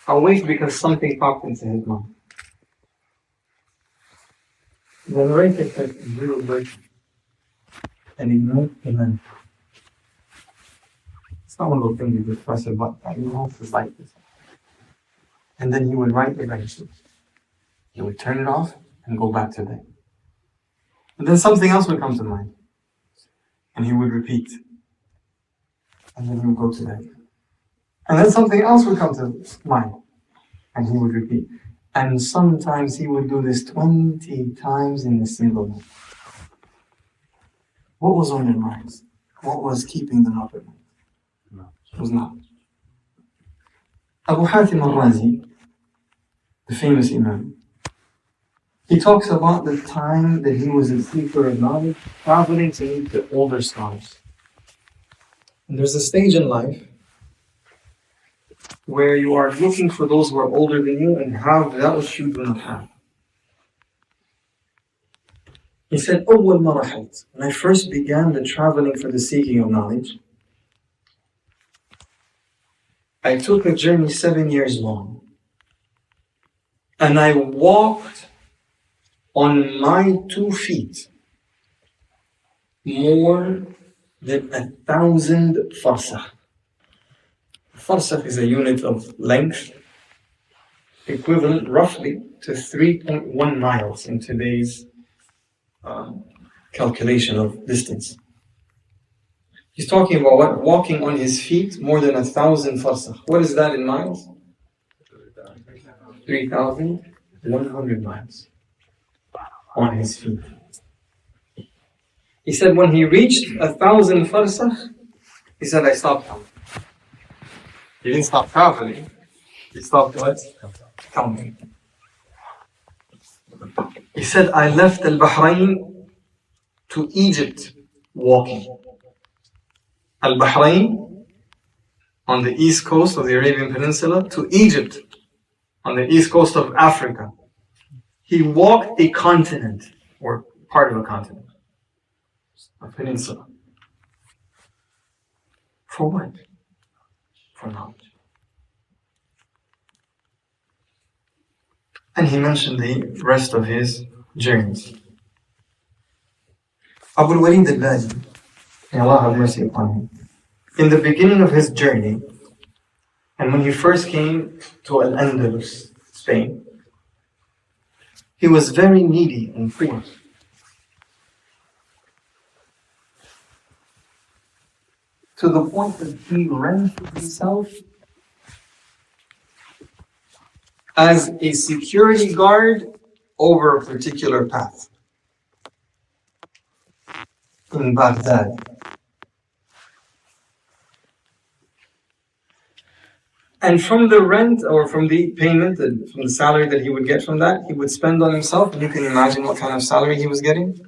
awake because something popped into his mind. The narrator said, "Zero break and ignore Amen." It's not one of those things you just press a button. You have to light this. And then he would write eventually. He would turn it off and go back to bed. And then something else would come to mind. And he would repeat. And then he would go to bed. And then something else would come to mind. And he would repeat. And sometimes he would do this 20 times in a single night. What was on their minds? What was keeping them up at night? It was knowledge. Abu Hatim al-Razi, the famous Imam, he talks about the time that he was a seeker of knowledge, traveling to meet the older scholars. And there's a stage in life where you are looking for those who are older than you and have that which you do not have. He said, أول ما رحلت, when I first began the traveling for the seeking of knowledge, I took a journey 7 years long. And I walked on my 2 feet more than 1,000 farsakh. Farsakh is a unit of length equivalent roughly to 3.1 miles in today's calculation of distance. He's talking about what? Walking on his feet more than 1,000 farsakh. What is that in miles? 3,100 miles on his feet. He said when he reached 1,000 farsakh, he said, I stopped counting. He didn't stop traveling. He stopped what? Counting. He said, I left Al-Bahrain to Egypt walking. Al-Bahrain on the east coast of the Arabian Peninsula to Egypt on the east coast of Africa. He walked a continent, or part of a continent, a peninsula. For what? For knowledge. And he mentioned the rest of his journeys. Abu al-Walid al-Badi, may Allah have mercy upon him, in the beginning of his journey, and when he first came to Al-Andalus, Spain, he was very needy and poor. To the point that he rented himself as a security guard over a particular path. in Baghdad. And from the rent or from the payment, from the salary that he would get from that, he would spend on himself. And you can imagine what kind of salary he was getting.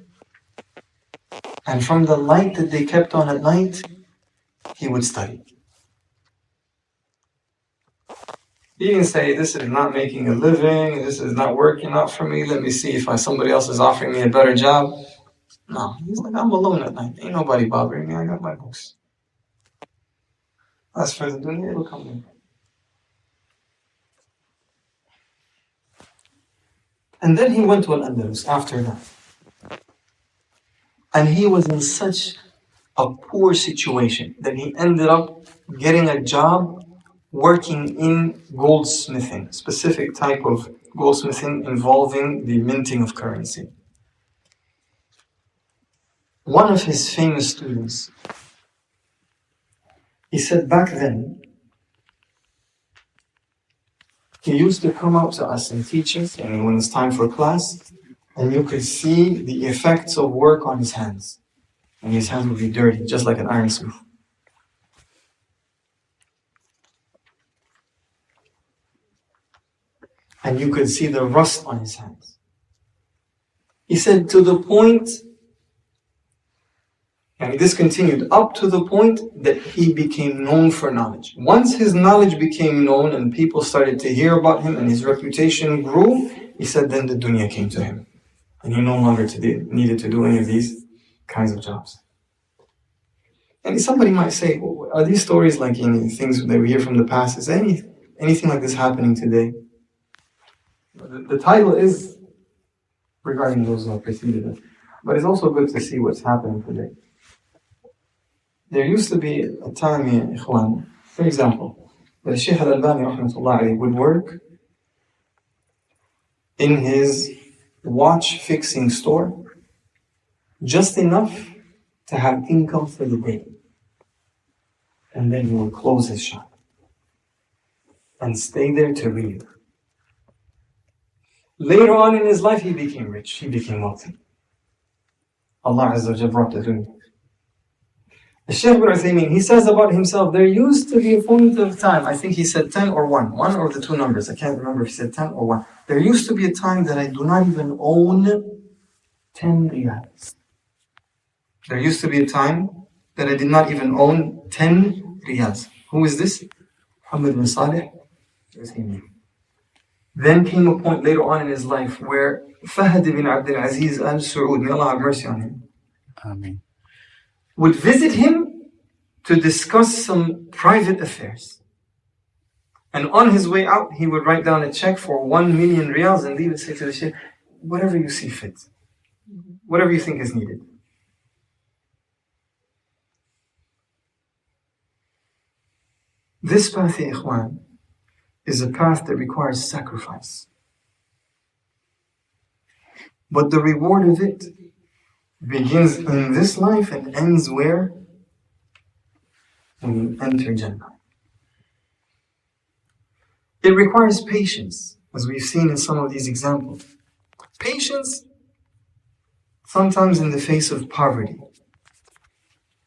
And from the light that they kept on at night, he would study. He didn't say, this is not making a living, this is not working out for me, let me see if somebody else is offering me a better job. No, he's like, I'm alone at night. Ain't nobody bothering me, I got my books. As for the dunya, it'll come in. And then he went to Al-Andalus after that. And he was in such a poor situation that he ended up getting a job working in goldsmithing, specific type of goldsmithing involving the minting of currency. One of his famous students, he said back then, he used to come out to us and teach us, and when it's time for class, and you could see the effects of work on his hands. And his hands would be dirty, just like an ironsmith. And you could see the rust on his hands. He said to the point, and this continued up to the point that he became known for knowledge. Once his knowledge became known and people started to hear about him and his reputation grew, he said then the dunya came to him. And he no longer needed to do any of these kinds of jobs. And somebody might say, well, are these stories like things that we hear from the past? Is anything like this happening today? The title is regarding those who have preceded us. But it's also good to see what's happening today. There used to be a time, ikhwan, for example, that Shaykh al-Albani rahmatullahi would work in his watch fixing store just enough to have income for the day. And then he would close his shop and stay there to read. Later on in his life, he became rich, he became wealthy. Allah Azza wa Jalla brought the dunya. The Shaykh ibn Uthaymeen, he says about himself, there used to be a point of time, I think he said 10 or 1 or the two numbers, I can't remember if he said 10 or 1. There used to be a time that I do not even own 10 riyals. There used to be a time that I did not even own 10 riyals. Who is this? Muhammad bin Salih. Then came a point later on in his life where Fahd ibn Abdul Aziz al-Saud, may Allah have mercy on him, Ameen. would visit him to discuss some private affairs. And on his way out, he would write down a check for 1 million riyals and leave it, say to the Shaykh, whatever you see fit, whatever you think is needed. This path, ya ikhwan, is a path that requires sacrifice. But the reward of it begins in this life and ends where? When you enter Jannah. It requires patience, as we've seen in some of these examples. Patience, sometimes in the face of poverty,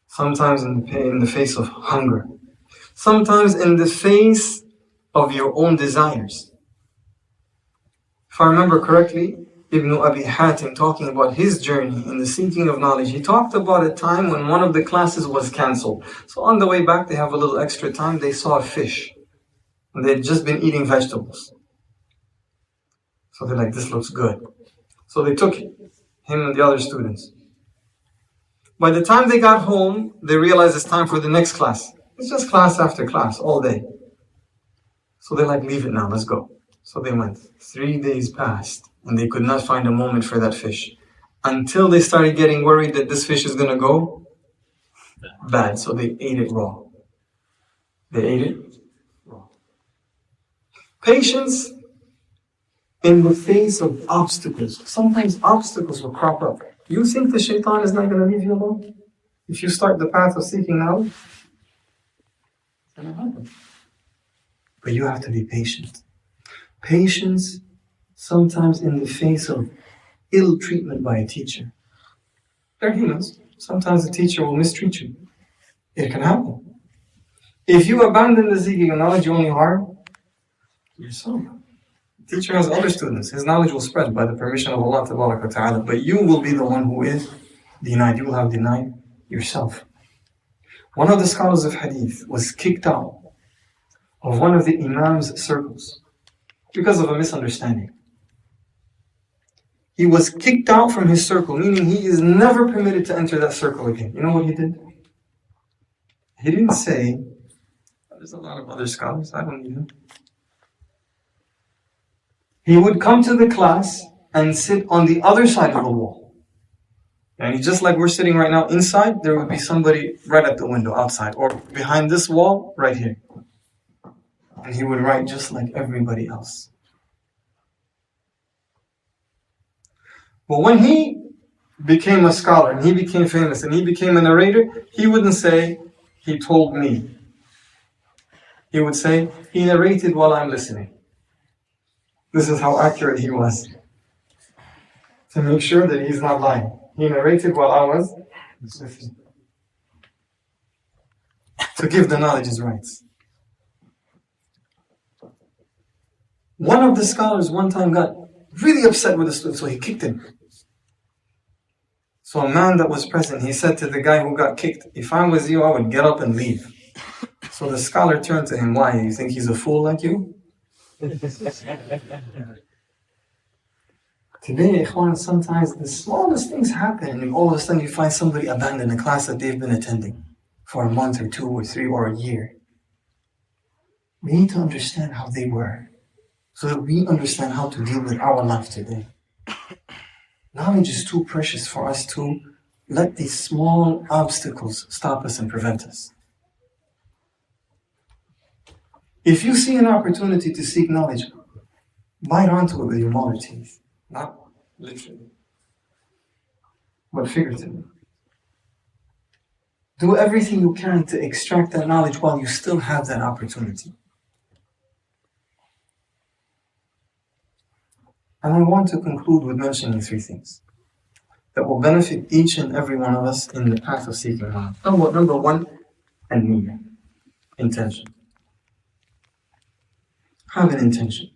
sometimes in the face of hunger, sometimes in the face of your own desires. If I remember correctly, Ibn Abi Hatim, talking about his journey in the seeking of knowledge, he talked about a time when one of the classes was cancelled. So on the way back, they have a little extra time, they saw a fish. And they'd just been eating vegetables. So they're like, this looks good. So they took him and the other students. By the time they got home, they realized it's time for the next class. It's just class after class, all day. So they're like, leave it now, let's go. So they went. 3 days passed, and they could not find a moment for that fish. Until they started getting worried that this fish is going to go bad. So they ate it raw. They ate it raw. Patience in the face of obstacles. Sometimes obstacles will crop up. You think the shaitan is not going to leave you alone? If you start the path of seeking knowledge, it's going to happen. But you have to be patient. Patience sometimes in the face of ill treatment by a teacher. They're humans. Sometimes the teacher will mistreat you. It can happen. If you abandon the seeking of knowledge, you only harm yourself. The teacher has other students. His knowledge will spread by the permission of Allah Ta'ala, but you will be the one who is denied. You will have denied yourself. One of the scholars of hadith was kicked out of one of the imam's circles because of a misunderstanding. He was kicked out from his circle, meaning he is never permitted to enter that circle again. You know what he did? He didn't say, there's a lot of other scholars, I don't need them. He would come to the class and sit on the other side of the wall. And just like we're sitting right now inside, there would be somebody right at the window outside, or behind this wall right here. And he would write just like everybody else. But when he became a scholar and he became famous and he became a narrator, he wouldn't say, he told me. He would say, he narrated while I'm listening. This is how accurate he was. To make sure that he's not lying. He narrated while I was listening. To give the knowledge his rights. One of the scholars one time got really upset with the student, so he kicked him. So a man that was present, he said to the guy who got kicked, if I was you, I would get up and leave. So the scholar turned to him, why? You think he's a fool like you? Today, ikhwan, sometimes the smallest things happen and all of a sudden you find somebody abandon a class that they've been attending for a month or 2 or 3 or a year. We need to understand how they were so that we understand how to deal with our life today. Knowledge is too precious for us to let these small obstacles stop us and prevent us. If you see an opportunity to seek knowledge, bite onto it with your molar teeth. Not literally, but figuratively. Do everything you can to extract that knowledge while you still have that opportunity. And I want to conclude with mentioning 3 things that will benefit each and every one of us in the path of seeking knowledge. Number 1, niyyah, intention. Have an intention.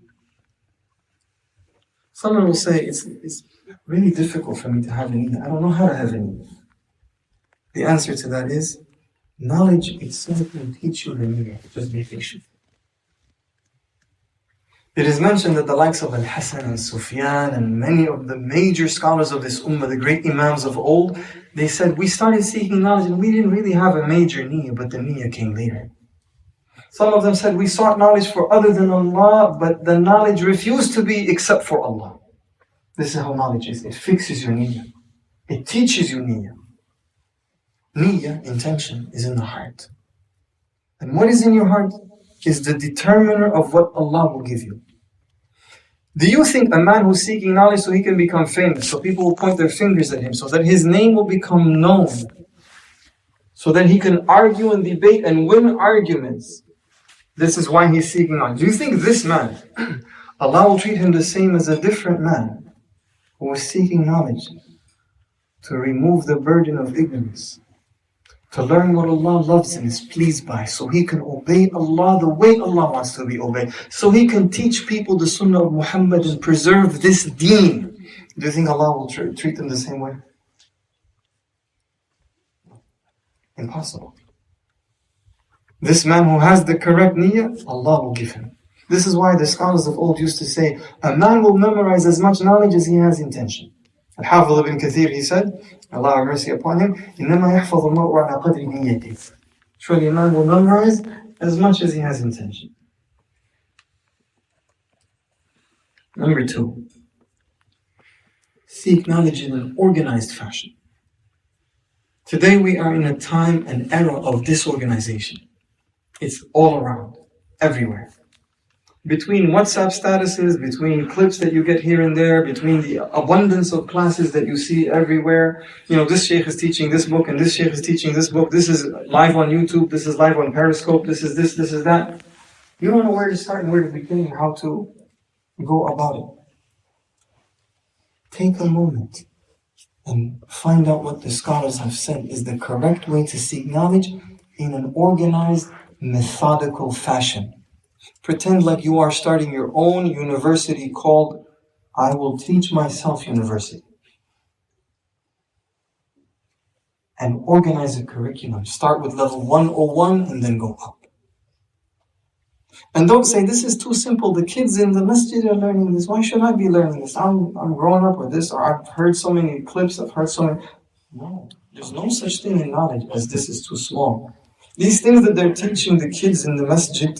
Someone will say, it's really difficult for me to have a niyyah. I don't know how to have a niyyah. The answer to that is, knowledge itself will teach you the niyyah. Just be patient. It is mentioned that the likes of Al-Hasan and Sufyan and many of the major scholars of this ummah, the great imams of old, they said, we started seeking knowledge and we didn't really have a major niyyah, but the niyyah came later. Some of them said, we sought knowledge for other than Allah, but the knowledge refused to be except for Allah. This is how knowledge is. It fixes your niyyah. It teaches you niyyah. Niyyah, intention, is in the heart. And what is in your heart is the determiner of what Allah will give you. Do you think a man who's seeking knowledge so he can become famous, so people will point their fingers at him, so that his name will become known, so that he can argue and debate and win arguments, this is why he's seeking knowledge? Do you think this man, Allah will treat him the same as a different man who was seeking knowledge to remove the burden of ignorance, to learn what Allah loves and is pleased by, so he can obey Allah the way Allah wants to be obeyed, so he can teach people the sunnah of Muhammad and preserve this deen? Do you think Allah will treat them the same way? Impossible. This man who has the correct niyyah, Allah will give him. This is why the scholars of old used to say, a man will memorize as much knowledge as he has intention. Al-Hafidh ibn Kathir, he said, Allah have mercy upon him, إِنَّمَا يَحْفَظُ الْمَرْءُ عَلَى قَدْرِ نِيَّتِهِ. Surely a man will memorize as much as he has intention. Number 2, seek knowledge in an organized fashion. Today we are in a time and era of disorganization. It's all around, everywhere. Between WhatsApp statuses, between clips that you get here and there, between the abundance of classes that you see everywhere. You know, this sheikh is teaching this book and this sheikh is teaching this book. This is live on YouTube, this is live on Periscope, this is this, this is that. You don't know where to start and where to begin and how to go about it. Take a moment and find out what the scholars have said is the correct way to seek knowledge in an organized, methodical fashion. Pretend like you are starting your own university called I Will Teach Myself University. And organize a curriculum. Start with level 101 and then go up. And don't say, this is too simple. The kids in the masjid are learning this. Why should I be learning this? I'm growing up with this, or I've heard so many clips, I've heard so many. No, there's no such thing in knowledge as this is too small. These things that they're teaching the kids in the masjid,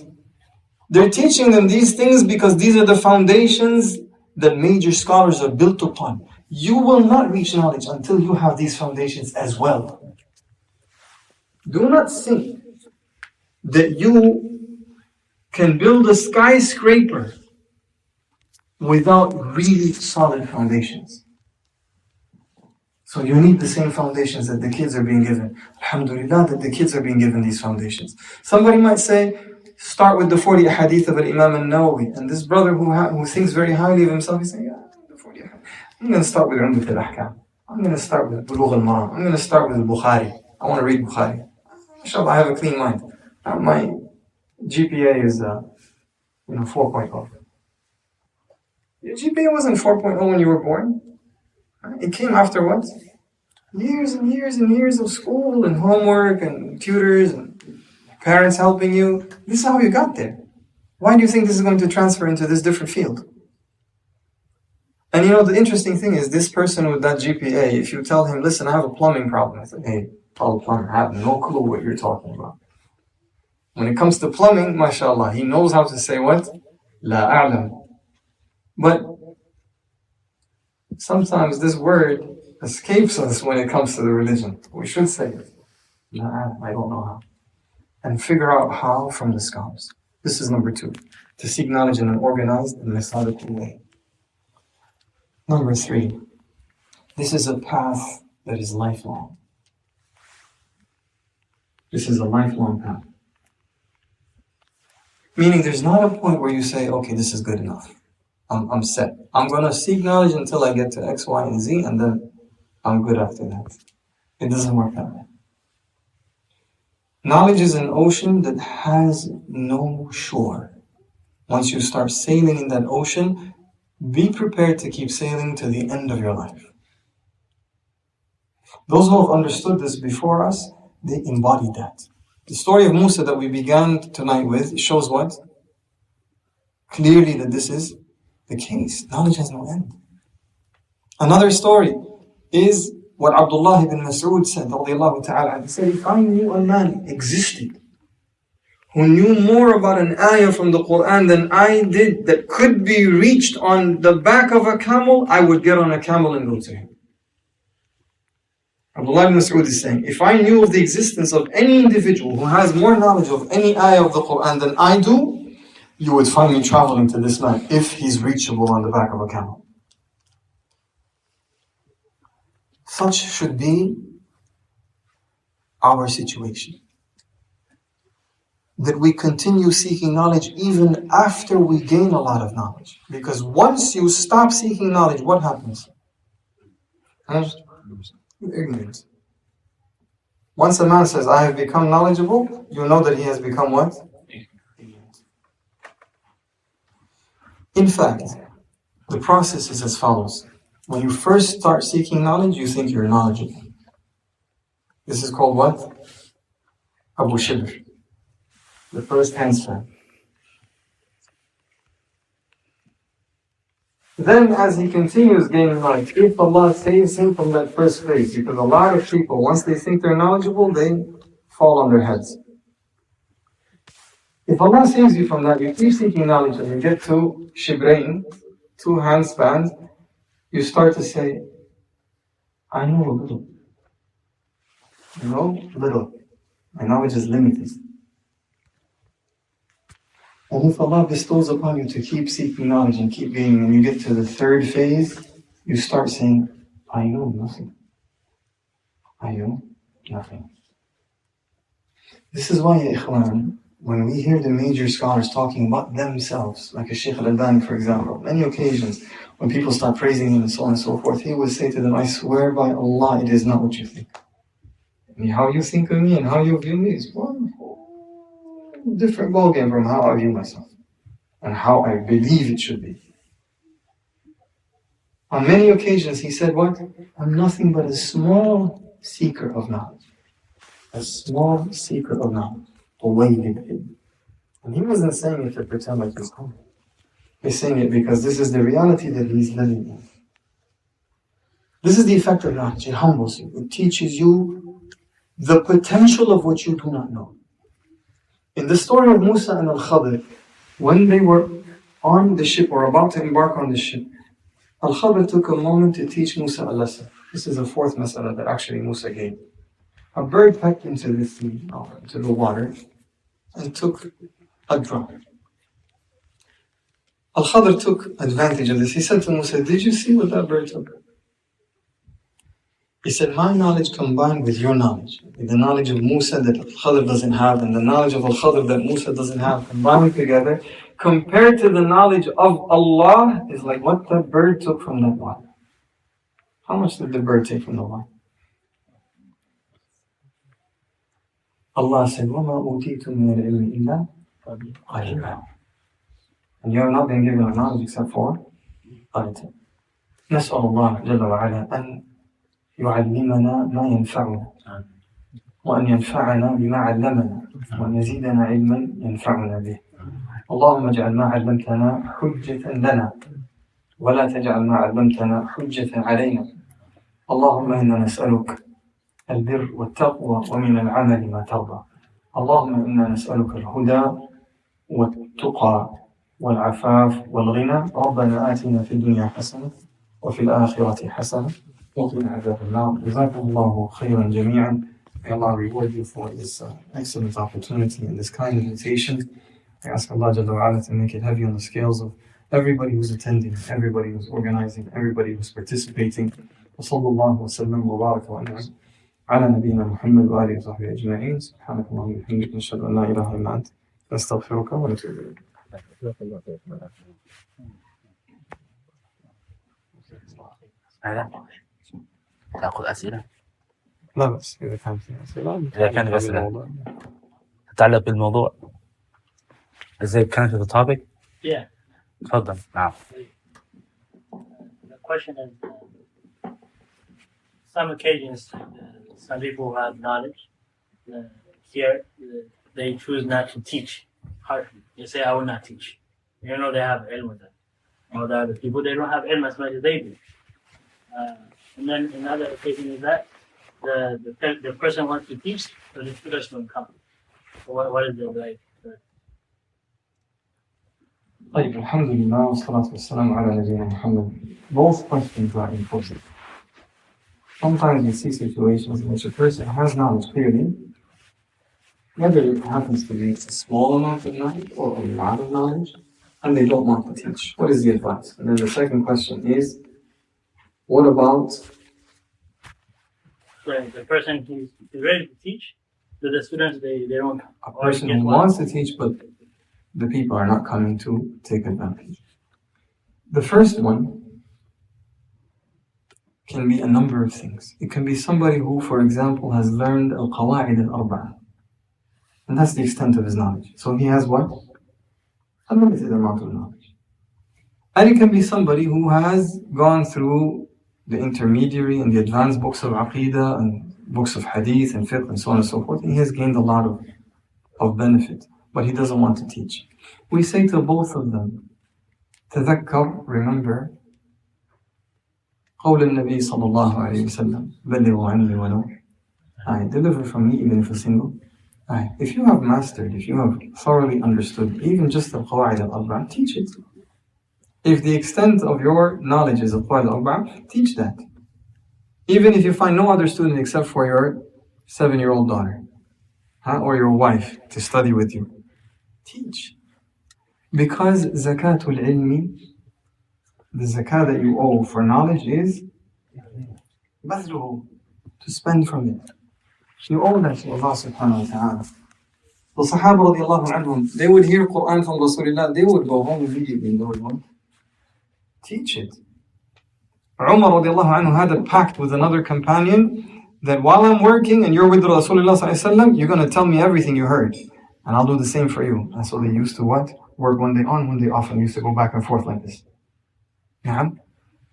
they're teaching them these things because these are the foundations that major scholars are built upon. You will not reach knowledge until you have these foundations as well. Do not think that you can build a skyscraper without really solid foundations. So you need the same foundations that the kids are being given. Alhamdulillah that the kids are being given these foundations. Somebody might say, start with the 40 hadith of Imam al-Nawawi. And this brother who thinks very highly of himself, he's saying, the 40 hadith. I'm going to start with Umdat al-Ahkam. I'm going to start with Bulugh al-Maram. I'm going to start with Bukhari. I want to read Bukhari. Inshallah, I have a clean mind. My GPA is 4.0. Your GPA wasn't 4.0 when you were born. It came after what? Years and years and years of school and homework and tutors and parents helping you. This is how you got there. Why do you think this is going to transfer into this different field? And the interesting thing is, this person with that GPA, if you tell him, listen, I have a plumbing problem, I say, hey, tell the plumber, I have no clue what you're talking about. When it comes to plumbing, mashallah, he knows how to say what? La a'lam. But sometimes this word escapes us when it comes to the religion. We should say it. La a'lam, I don't know how. And figure out how from the scholars. This is number 2. To seek knowledge in an organized and methodical way. Number 3. This is a path that is lifelong. This is a lifelong path. Meaning there's not a point where you say, okay, this is good enough. I'm set. I'm going to seek knowledge until I get to X, Y, and Z, and then I'm good after that. It doesn't work that way. Knowledge is an ocean that has no shore. Once you start sailing in that ocean, be prepared to keep sailing to the end of your life. Those who have understood this before us, they embodied that. The story of Musa that we began tonight with shows what? Clearly that this is the case. Knowledge has no end. Another story is what Abdullah ibn Mas'ud said, radiallahu ta'ala. He said, if I knew a man existed who knew more about an ayah from the Quran than I did, that could be reached on the back of a camel, I would get on a camel and go to him. Abdullah ibn Mas'ud is saying, if I knew of the existence of any individual who has more knowledge of any ayah of the Quran than I do, you would find me traveling to this man if he's reachable on the back of a camel. Such should be our situation. That we continue seeking knowledge even after we gain a lot of knowledge. Because once you stop seeking knowledge, what happens? Ignorance. Once a man says, I have become knowledgeable, you know that he has become what? Ignorant. In fact, the process is as follows. When you first start seeking knowledge, you think you're knowledgeable. This is called what? Abu Shibr. The first handstand. Then as he continues gaining knowledge, if Allah saves him from that first phase, because a lot of people, once they think they're knowledgeable, they fall on their heads. If Allah saves you from that, you keep seeking knowledge and you get to Shibrain, 2 handspans, you start to say, I know a little. I know little. My knowledge is limited. And if Allah bestows upon you to keep seeking knowledge and keep gaining, and you get to the 3rd phase, you start saying, I know nothing. I know nothing. This is why, ya ikhwan, when we hear the major scholars talking about themselves, like a Shaykh al-Albani, for example, many occasions when people start praising him and so on and so forth, he would say to them, I swear by Allah, it is not what you think. And how you think of me and how you view me is one whole different ballgame from how I view myself and how I believe it should be. On many occasions, he said, what? I'm nothing but a small seeker of knowledge. A small seeker of knowledge. And he wasn't saying it to pretend like he's humble. He's saying it because this is the reality that he's living in. This is the effect of knowledge. It humbles you. It teaches you the potential of what you do not know. In the story of Musa and Al-Khadir, when they were on the ship or about to embark on the ship, Al-Khadir took a moment to teach Musa a lesson. This is the fourth mas'ala that actually Musa gave. A bird pecked into the sea, into the water, and took a drop. Al-Khadir took advantage of this. He said to Musa, did you see what that bird took? He said, my knowledge combined with your knowledge, with the knowledge of Musa that Al-Khadir doesn't have, and the knowledge of Al-Khadir that Musa doesn't have, combined together, compared to the knowledge of Allah, is like what the bird took from that water. How much did the bird take from the water? Allah said, وَمَا أُوتِيتُم مِّنَ الْعِلْمِ إِلَّا قَلِيلًا. And you have not been given a knowledge except for قليلا. نسأل الله جل وعلا أن يعلمنا ما ينفعنا وأن ينفعنا بما علمنا وأن يزيدنا علما ينفعنا به. اللهم اجعل ما علمتنا حجة لنا ولا تجعل ما علمتنا حجة علينا. اللهم إنا نسألك البر والتقوى ومن العمل ما ترضى. اللهم إنا نسألك الهدى والتقى والعفاف والغنى. ربنا آتنا في الدنيا حسنة وفي الآخرة حسنة وقنا عذاب النار. جزاكم الله خيرا جميعا. May Allah reward you for this excellent opportunity and this kind invitation. I ask Allah Jalla wa'ala to make it heavy on the scales of everybody who's attending, everybody who's organizing, everybody who's participating. وصلى الله وسلم وبارك وأنعم على نبينا محمد وآله وصحبه أجمعين. سبحانك اللهم وبحمدك نشهد أن لا إله إلا أنت نستغفرك ونتوب إليك. تأخذ أسئلة؟ لا بس إذا كان في أسئلة. إذا كان في أسئلة تتعلق بالموضوع. إذا كان في topic. Yeah. تفضل. نعم. The question is, some occasions, some people who have knowledge here, they choose not to teach harshly. They say, I will not teach. You know, they have ilm with them. Or the other people, they don't have ilm as much as they do. And then another occasion is that the person wants to teach, but the students don't come. So what is the like? طيب الحمد لله والصلاة والسلام على نبينا محمد. Both questions are important. Sometimes you see situations in which a person has knowledge clearly, whether it happens to be a small amount of knowledge or a lot of knowledge, and they don't want to teach. What is the advice? And then the second question is, what about The person who's ready to teach, but the students they don't come. a person who wants to teach but the people are not coming to take advantage? The first one can be a number of things. It can be somebody who, for example, has learned al-qawa'id al-arba'ah, and that's the extent of his knowledge. So he has what? A limited amount of knowledge. And it can be somebody who has gone through the intermediary and the advanced books of Aqidah and books of Hadith and Fiqh and so on and so forth, and he has gained a lot of benefit, but he doesn't want to teach. We say to both of them, تذكر, remember, قول النبي صلى الله عليه وسلم بلغوا عني ولو آية. Deliver from me even if a single آية. If you have mastered, if you have thoroughly understood even just the Qawa'id al-Arba'ah, teach it. If the extent of your knowledge is al-Qawa'id al-Arba'ah, teach that. Even if you find no other student except for your 7-year-old daughter or your wife to study with you, teach. Because zakatul ilmi, the zakah that you owe for knowledge is to spend from it. You owe that to Allah subhanahu wa ta'ala. The Sahaba radiallahu anhum, they would hear Quran from Rasulullah, they would go home immediately and they would want to teach it. Umar radiallahu anhu had a pact with another companion that while I'm working and you're with Rasulullah sallallahu alaihi wasallam, you're going to tell me everything you heard. And I'll do the same for you. And so they used to what? Work one day on, one day off, and used to go back and forth like this. Yeah?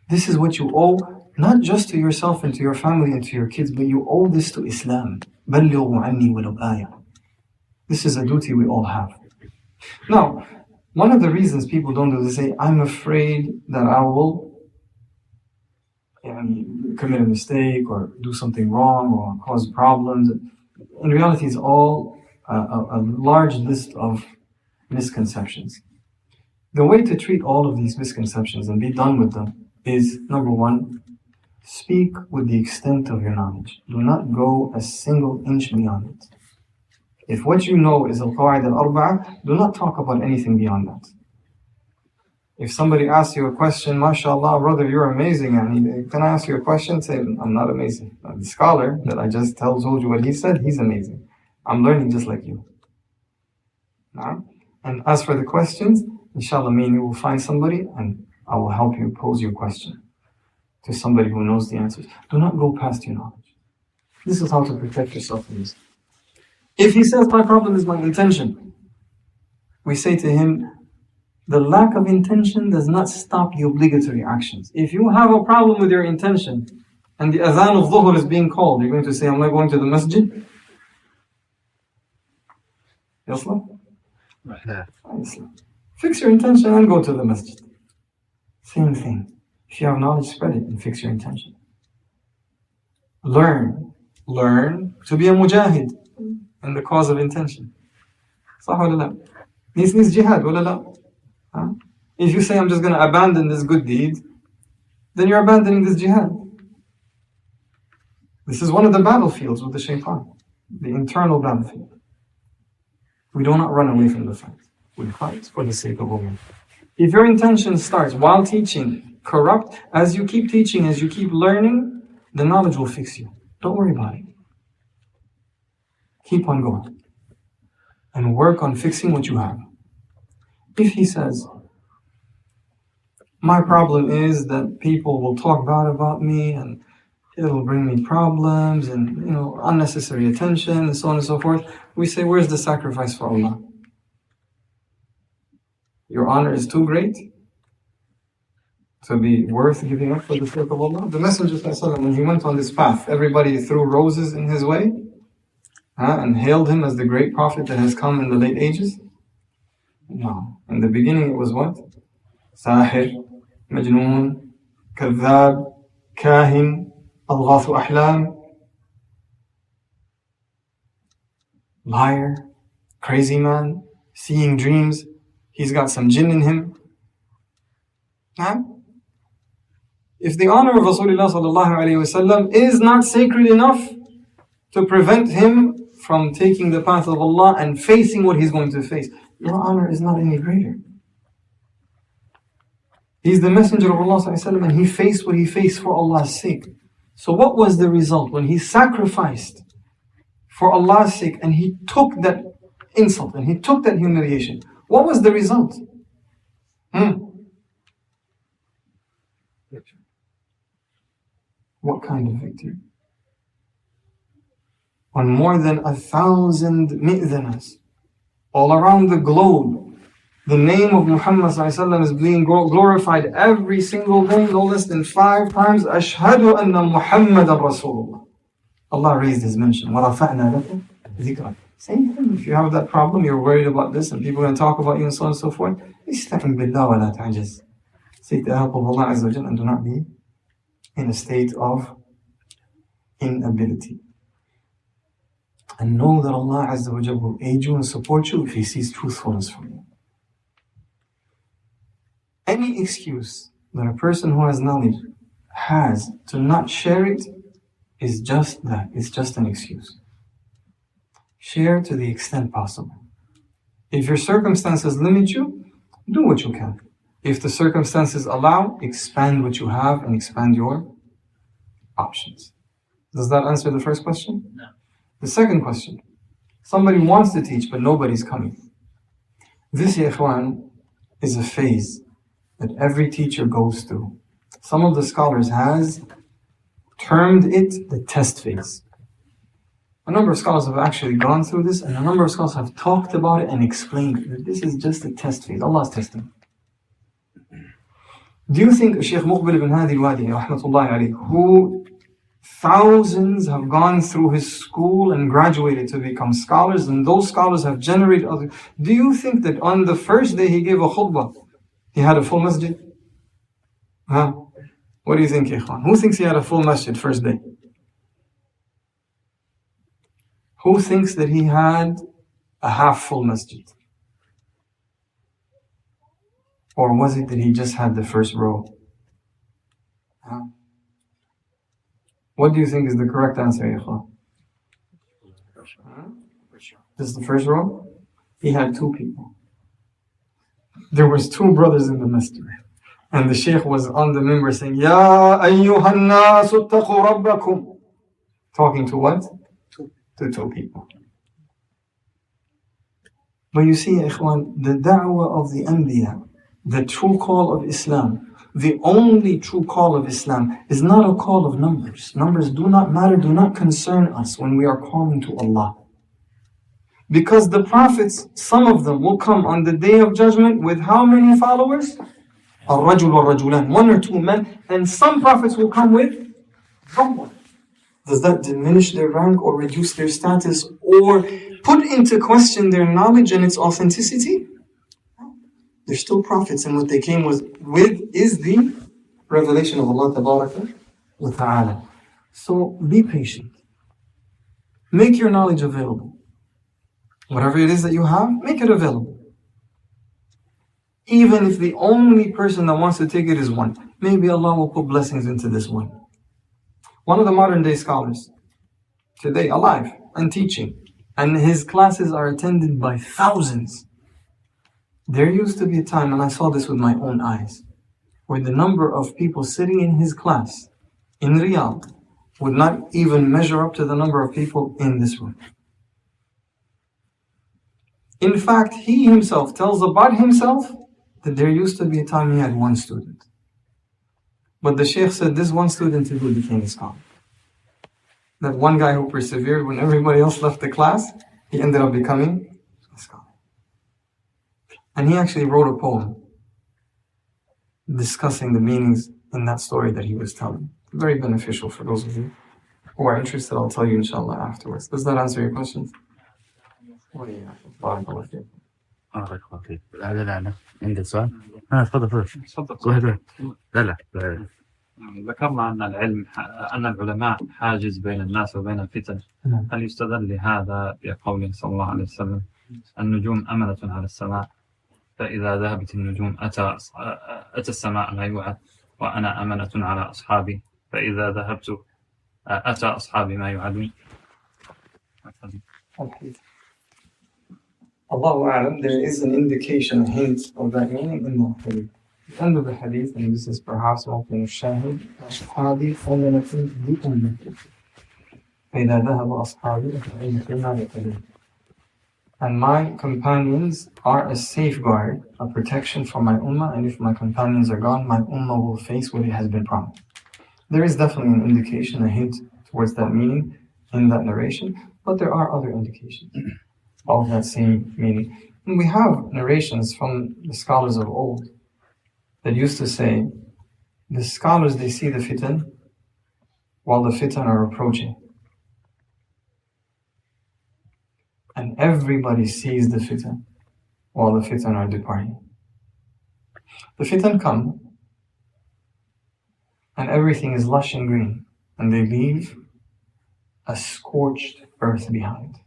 This is what you owe, not just to yourself and to your family and to your kids, but you owe this to Islam. بَلِّغُوا عَنِّي وَلَوْ آيَةً. This is a duty we all have. Now, one of the reasons people don't do this, they say, I'm afraid that I will commit a mistake or do something wrong or cause problems. In reality, it's all a large list of misconceptions. The way to treat all of these misconceptions and be done with them is, number one, speak with the extent of your knowledge. Do not go a single inch beyond it. If what you know is al-qawaid al-arba'ah, do not talk about anything beyond that. If somebody asks you a question, mashallah, brother, you're amazing. And can I ask you a question? Say, I'm not amazing. The scholar that I just told you what he said, he's amazing. I'm learning just like you. And as for the questions, inshallah, me and you will find somebody and I will help you pose your question to somebody who knows the answers. Do not go past your knowledge. This is how to protect yourself from this. If he says, my problem is my intention, we say to him, the lack of intention does not stop the obligatory actions. If you have a problem with your intention and the adhan of dhuhr is being called, you're going to say, I'm not going to the masjid? Yes, right. Fix your intention and go to the masjid. Same thing. If you have knowledge, spread it and fix your intention. Learn to be a mujahid in the cause of intention. Sah wala la? This needs jihad, wala la? If you say, I'm just going to abandon this good deed, then you're abandoning this jihad. This is one of the battlefields with the shaitan, the internal battlefield. We do not run away from the fight. We fight for the sake of Allah. If your intention starts while teaching corrupt, as you keep teaching, as you keep learning, the knowledge will fix you. Don't worry about it. Keep on going and work on fixing what you have. If he says, my problem is that people will talk bad about me and it'll bring me problems and unnecessary attention and so on and so forth, we say, where's the sacrifice for Allah? Your honor is too great to be worth giving up for the sake of Allah. The Messenger ﷺ, when he went on this path, everybody threw roses in his way and hailed him as the great prophet that has come in the late ages. No. In the beginning it was what? Sahir, Majnoon, Kadhab, Kahin, Alghathu Ahlam. Liar, crazy man, seeing dreams. He's got some jinn in him. If the honor of Rasulullah sallallahu alayhi wasallam is not sacred enough to prevent him from taking the path of Allah and facing what he's going to face, your honor is not any greater. He's the messenger of Allah sallallahu alayhi wasallam, and he faced what he faced for Allah's sake. So what was the result when he sacrificed for Allah's sake and he took that insult and he took that humiliation? What was the result? What kind of victory? When more than 1,000 mi'dhanas all around the globe, the name of Muhammad ﷺ is being glorified every single day, no less than 5 times. Ashhadu anna Muhammadan Rasulullah. Allah raised his mention. وَرَفَعْنَا لَكَ ذِكْرًا. Same thing. If you have that problem, you're worried about this, and people are going to talk about you and so on and so forth, استعن بالله ولا تعجز. Seek the help of Allah Azza wa Jalla and do not be in a state of inability. And know that Allah Azza wa Jalla will aid you and support you if He sees truthfulness from you. Any excuse that a person who has knowledge has to not share it is just that. It's just an excuse. Share to the extent possible. If your circumstances limit you, do what you can. If the circumstances allow, expand what you have and expand your options. Does that answer the first question? No. The second question. Somebody wants to teach, but nobody's coming. This, ya ikhwan, is a phase that every teacher goes through. Some of the scholars has termed it the test phase. A number of scholars have actually gone through this, and a number of scholars have talked about it and explained that this is just a test phase. Allah's testing. Do you think Shaykh Muqbil ibn Hadi al-Wadi, rahmatullahi alayhi, who thousands have gone through his school and graduated to become scholars, and those scholars have generated others, do you think that on the first day he gave a khutbah, he had a full masjid? Huh? What do you think, ikhwan? Who thinks he had a full masjid first day? Who thinks that he had a half full masjid? Or was it that he just had the first row? Huh? What do you think is the correct answer, ikhwan? This is the first row? He had two people. There was two brothers in the masjid. And the Shaykh was on the minbar saying, Ya ayyuhan nasu attaqu rabbakum. Talking to what? To two people. But you see, ikhwan, the da'wah of the Anbiya, the true call of Islam, the only true call of Islam is not a call of numbers. Numbers do not matter, do not concern us when we are calling to Allah. Because the prophets, some of them will come on the day of judgment with how many followers? Al-Rajul wal-Rajulan, one or two men, and some prophets will come with someone. Does that diminish their rank or reduce their status or put into question their knowledge and its authenticity? They're still prophets, and what they came with is the revelation of Allah Tabaraka wa Ta'ala. So be patient. Make your knowledge available. Whatever it is that you have, make it available. Even if the only person that wants to take it is one, maybe Allah will put blessings into this one. One of the modern day scholars, today alive and teaching, and his classes are attended by thousands. There used to be a time, and I saw this with my own eyes, where the number of people sitting in his class in Riyadh would not even measure up to the number of people in this room. In fact, he himself tells about himself that there used to be a time he had one student. But the Shaykh said this one student who became a scholar. That one guy who persevered when everybody else left the class, he ended up becoming a scholar. And he actually wrote a poem discussing the meanings in that story that he was telling. Very beneficial for those of you who are interested. I'll tell you inshallah afterwards. Does that answer your questions? بارك الله فيك. بارك الله فيك. لا عندك سؤال؟ تفضل. لا. ذكرنا أن العلماء حاجز بين الناس وبين الفتن. هل يستدل لهذا بقوله صلى الله عليه وسلم النجوم أمنة على السماء فإذا ذهبت النجوم أتى السماء ما يوعد وأنا أمنة على أصحابي فإذا ذهبت أتى أصحابي ما يوعدون. Allahu A'lam, there is an indication, a hint of that meaning in the hadith. The end of the hadith, and this is perhaps ممكن الشاهد أصحابي أمنة بأمتي فإذا ذهب أصحابي فإنما يقتدون. And my companions are a safeguard, a protection for my ummah, and if my companions are gone, my ummah will face what it has been promised. There is definitely an indication, a hint towards that meaning in that narration, but there are other indications of that same meaning. And we have narrations from the scholars of old that used to say, the scholars, they see the fitan while the fitan are approaching. And everybody sees the fitan while the fitan are departing. The fitan come, and everything is lush and green, and they leave a scorched earth behind.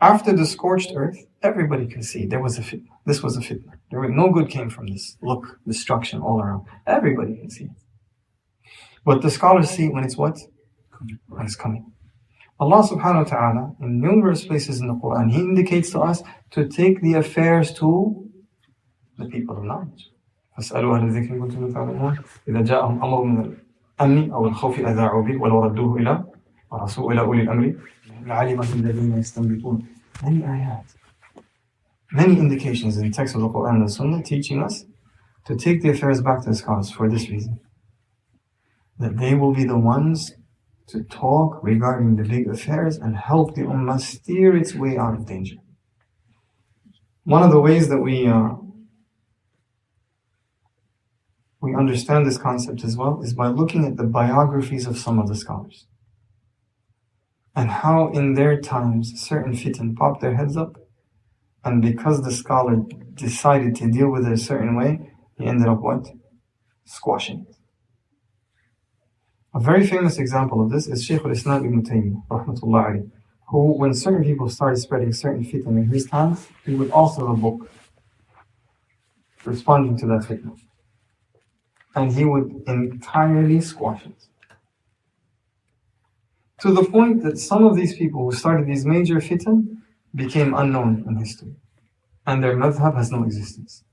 After the scorched earth, everybody can see there was a fitna. This was a fitna. No good came from this. Look, destruction all around. Everybody can see it. But the scholars see when it's what? When it's coming. Allah subhanahu wa ta'ala, in numerous places in the Quran, He indicates to us to take the affairs to the people of knowledge. فَاسْأَلُوا أَهْلَ الذِّكْرِ إِن كُنتُمْ لَا تَعْلَمُونَ إِذَا جَاءَهُمْ أَمْرٌ مِّنَ الْأَمْنِ أَوِ الْخَوْفِ أَذَاعُوا بِهِ وَلَوْ رَدُّوهُ إِلَى أُولِي الْأَمْرِ لَعَلِمَهُ الَّذِينَ يَسْتَنبِطُونَ. Many ayat. Many indications in the text of the Quran and the Sunnah teaching us to take the affairs back to the scholars for this reason. That they will be the ones to talk regarding the big affairs and help the Ummah steer its way out of danger. One of the ways that we understand this concept as well is by looking at the biographies of some of the scholars and how in their times certain fitan popped their heads up, and because the scholar decided to deal with it a certain way, he ended up what? Squashing it. A very famous example of this is Shaykh al-Islam ibn Taymiyyah, rahmatullah alayhi, who, when certain people started spreading certain fitan in his time, he would author a book responding to that fitna. And he would entirely squash it. To the point that some of these people who started these major fitan became unknown in history. And their madhab has no existence.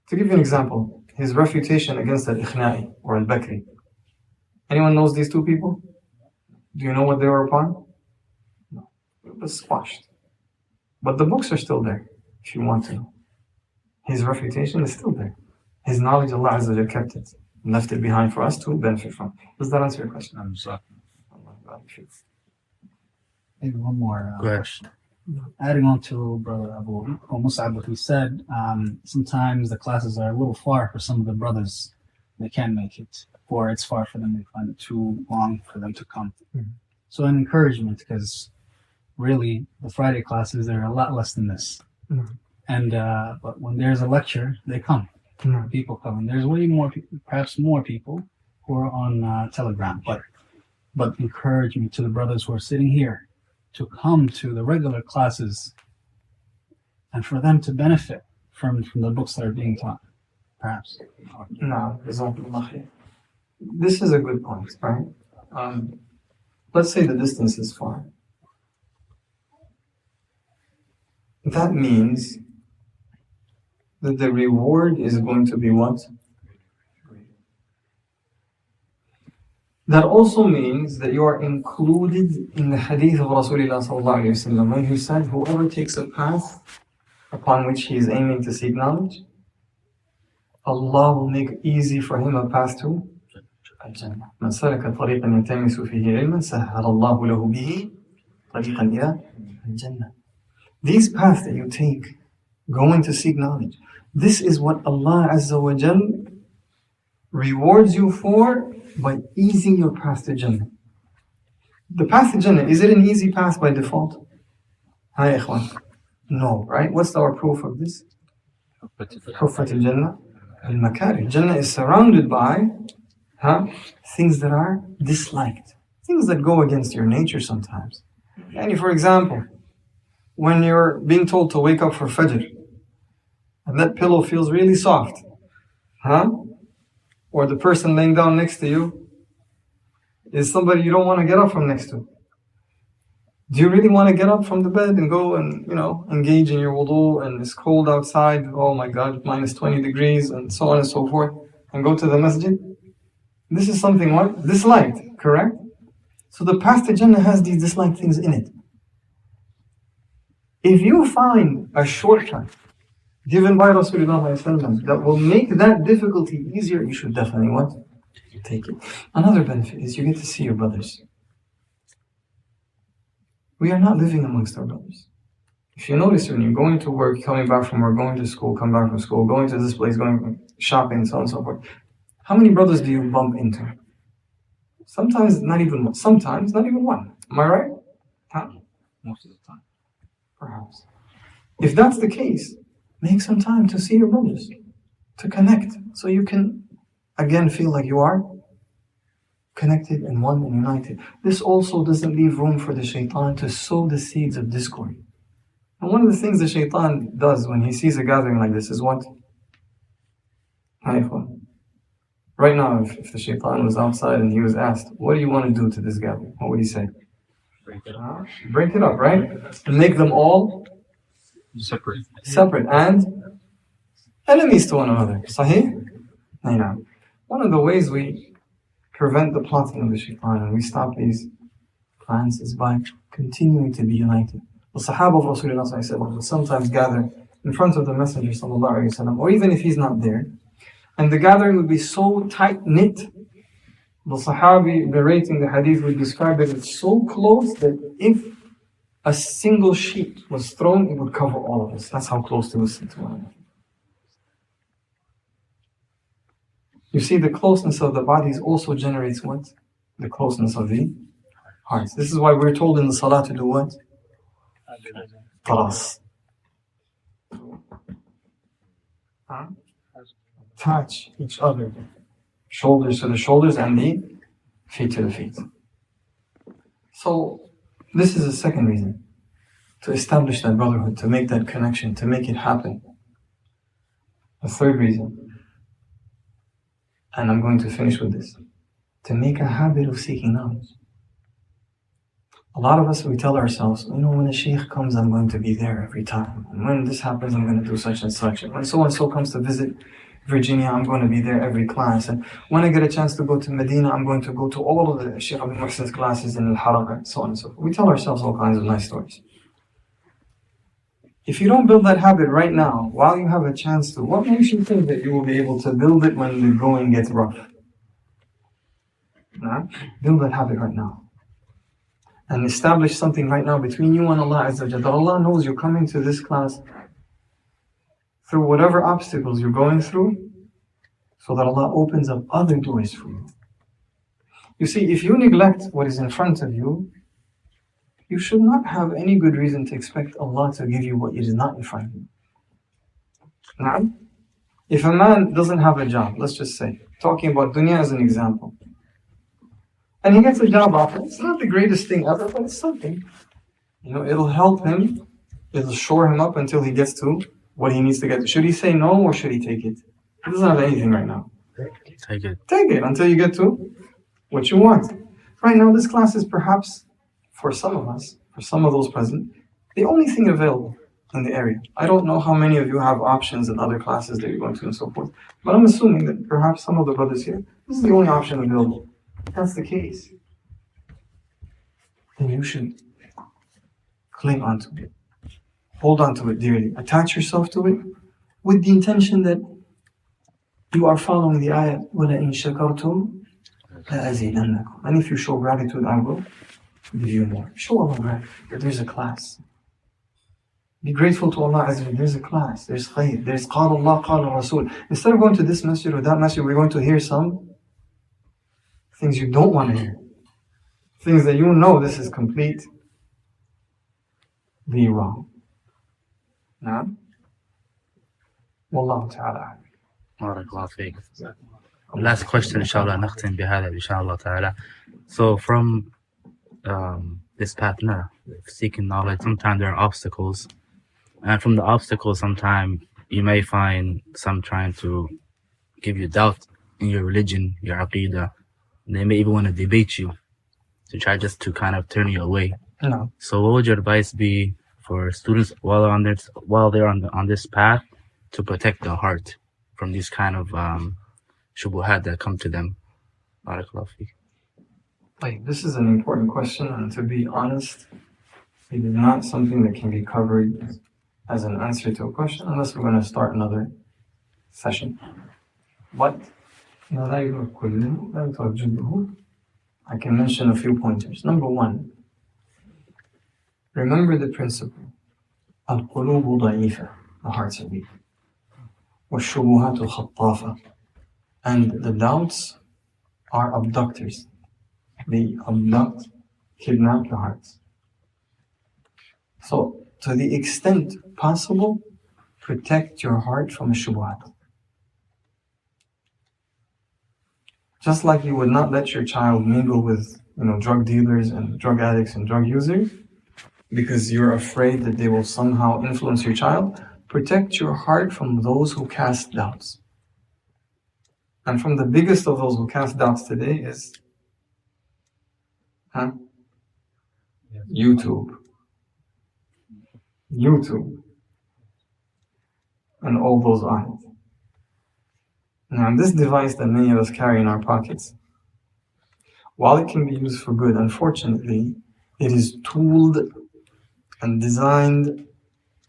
To give you an example, his refutation against al-Ikhna'i or al-Bakri. Anyone knows these two people? Do you know what they were upon? No. It was squashed. But the books are still there, if you want to know. His refutation is still there. His knowledge, Allah Azza wa Jalla kept it and left it behind for us to benefit from. Does that answer your question? Maybe one more Go ahead. question. Adding on to Brother Abu Mus'ab, what he said, sometimes the classes are a little far for some of the brothers. They can't make it, or it's far for them. They find it too long for them to come. Mm-hmm. So an encouragement, because really the Friday classes are a lot less than this. Mm-hmm. And but when there's a lecture, they come. Mm-hmm. People come, and there's way more, perhaps more people who are on Telegram. But encouragement to the brothers who are sitting here to come to the regular classes and for them to benefit from the books that are being taught, perhaps. No, this is a good point, right? Let's say the distance is far. That means that the reward is going to be what? That also means that you are included in the hadith of Rasulullah sallallahu alayhi wa sallam, when he said, whoever takes a path upon which he is aiming to seek knowledge, Allah will make easy for him a path to Al-Jannah. من سلك طريقا يلتمس فيه علما سهل الله له به طريقا إلى الجنة. These paths that you take, going to seek knowledge, this is what Allah Azza wa Jal rewards you for by easing your path to Jannah. The path to Jannah, is it an easy path by default? Hi, ikhwan. No, right? What's our proof of this? Hufat al-Jannah al-Makari. Jannah is surrounded by things that are disliked, things that go against your nature sometimes. And for example, when you're being told to wake up for Fajr, and that pillow feels really soft, or the person laying down next to you is somebody you don't want to get up from next to. Do you really want to get up from the bed and go and, engage in your wudu, and it's cold outside, oh my God, minus 20 degrees, and so on and so forth, and go to the masjid? This is something what? Disliked, correct? So the path to Jannah has these disliked things in it. If you find a shortcut given by Rasulullah that will make that difficulty easier, you should definitely what? Take it. Another benefit is you get to see your brothers. We are not living amongst our brothers. If you notice, when you're going to work, coming back from work, going to school, come back from school, going to this place, going shopping, so on and so forth, how many brothers do you bump into? Sometimes not even one. Sometimes not even one. Am I right? Most of the time. Perhaps. If that's the case, make some time to see your brothers, to connect, so you can again feel like you are connected and one and united. This also doesn't leave room for the shaitan to sow the seeds of discord. And one of the things the shaitan does when he sees a gathering like this is what? Right now, if the shaitan was outside and he was asked, what do you want to do to this gathering? What would he say? Break it up. Break it up, right? And make them all Separate. and enemies to one another. Sahih? One of the ways we prevent the plotting of the shaitan and we stop these plans is by continuing to be united. The Sahaba of Rasulullah would sometimes gather in front of the Messenger ﷺ, or even if he's not there, and the gathering would be so tight-knit, the Sahabi narrating the hadith would describe it as so close that if a single sheet was thrown, it would cover all of us. That's how close they would sit to one another. You see, the closeness of the bodies also generates what? The closeness of the hearts. This is why we're told in the Salah to do what? Taras. Touch each other. Shoulders to the shoulders and the feet to the feet. So, this is the second reason. To establish that brotherhood, to make that connection, to make it happen. The third reason, and I'm going to finish with this, to make a habit of seeking knowledge. A lot of us, we tell ourselves, when a sheikh comes, I'm going to be there every time. And when this happens, I'm going to do such and such. And when so-and-so comes to visit Virginia, I'm going to be there every class. And when I get a chance to go to Medina, I'm going to go to all of the Sheikh Abdul Muhsin's classes in Al-Haram, and so on and so forth. We tell ourselves all kinds of nice stories. If you don't build that habit right now, while you have a chance to, what makes you think that you will be able to build it when the going gets rough? Build that habit right now. And establish something right now between you and Allah Azza wa Jalla. That Allah knows you're coming to this class through whatever obstacles you're going through, so that Allah opens up other doors for you. You see, if you neglect what is in front of you, you should not have any good reason to expect Allah to give you what is not in front of you. Now, if a man doesn't have a job, let's just say, talking about dunya as an example, and he gets a job offer, it's not the greatest thing ever, but it's something. It'll help him, it'll shore him up until he gets to what he needs to get to. Should he say no or should he take it? He doesn't have anything right now. Take it. Take it until you get to what you want. Right now, this class is perhaps, for some of us, for some of those present, the only thing available in the area. I don't know how many of you have options in other classes that you're going to and so forth, but I'm assuming that perhaps some of the brothers here, this is the only option available. If that's the case, then you should cling onto it. Hold on to it dearly. Attach yourself to it with the intention that you are following the ayah, وَلَئِن شَكَرْتُمْ لَأَزِيدَنَّكُمْ. And if you show gratitude, I will give you more. Show Allah gratitude that there's a class. Be grateful to Allah Azza wa Jalla. There's a class, there's khayr, there's قال Allah, قال Rasul. Instead of going to this masjid or that masjid, we're going to hear some things you don't want to hear. Things that this is completely wrong. Now, Wallahu ta'ala. بارك الله فيك. Last question, inshallah, نختم بهذا إن شاء الله تعالى. So from this path now, seeking knowledge, sometimes there are obstacles. And from the obstacles, sometimes you may find some trying to give you doubt in your religion, your aqidah. They may even want to debate you to try just to kind of turn you away. No. So what would your advice be for students while they're on this path to protect their heart from these kind of shubuhat that come to them? Barakallahu feek. This is an important question, and to be honest, it is not something that can be covered as an answer to a question unless we're going to start another session. But I can mention a few pointers. Number one, remember the principle. Al-qulubu da'ifa, the hearts are weak. Wa-shubuhatu khattafa, and the doubts are abductors. They abduct, kidnap the hearts. So, to the extent possible, protect your heart from shubuhat. Just like you would not let your child mingle with, drug dealers and drug addicts and drug users, because you're afraid that they will somehow influence your child, protect your heart from those who cast doubts. And from the biggest of those who cast doubts today is YouTube, and all those on it. Now, this device that many of us carry in our pockets, while it can be used for good, unfortunately, It is tooled and designed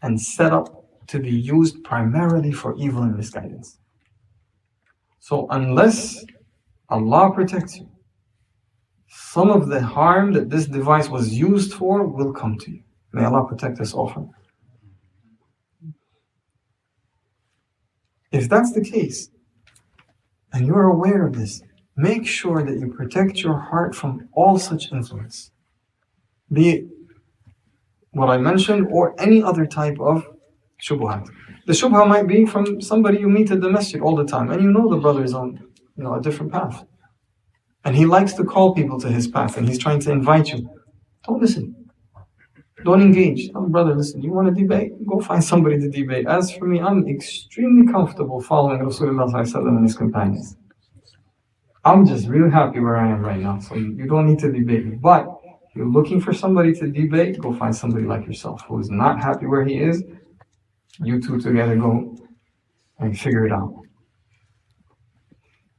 and set up to be used primarily for evil and misguidance. So unless Allah protects you, some of the harm that this device was used for will come to you. May Allah protect us all from it. If that's the case, and you're aware of this, make sure that you protect your heart from all such influence, be it what I mentioned or any other type of shubhat. The shubha might be from somebody you meet at the masjid all the time, and you know the brother is on a different path, and he likes to call people to his path, and he's trying to invite you. Don't listen. Don't engage. Tell brother, listen, you want to debate? Go find somebody to debate. As for me, I'm extremely comfortable following Rasulullah and his companions. I'm just really happy where I am right now, so you don't need to debate me. But if you're looking for somebody to debate, go find somebody like yourself who is not happy where he is. You two together go and figure it out.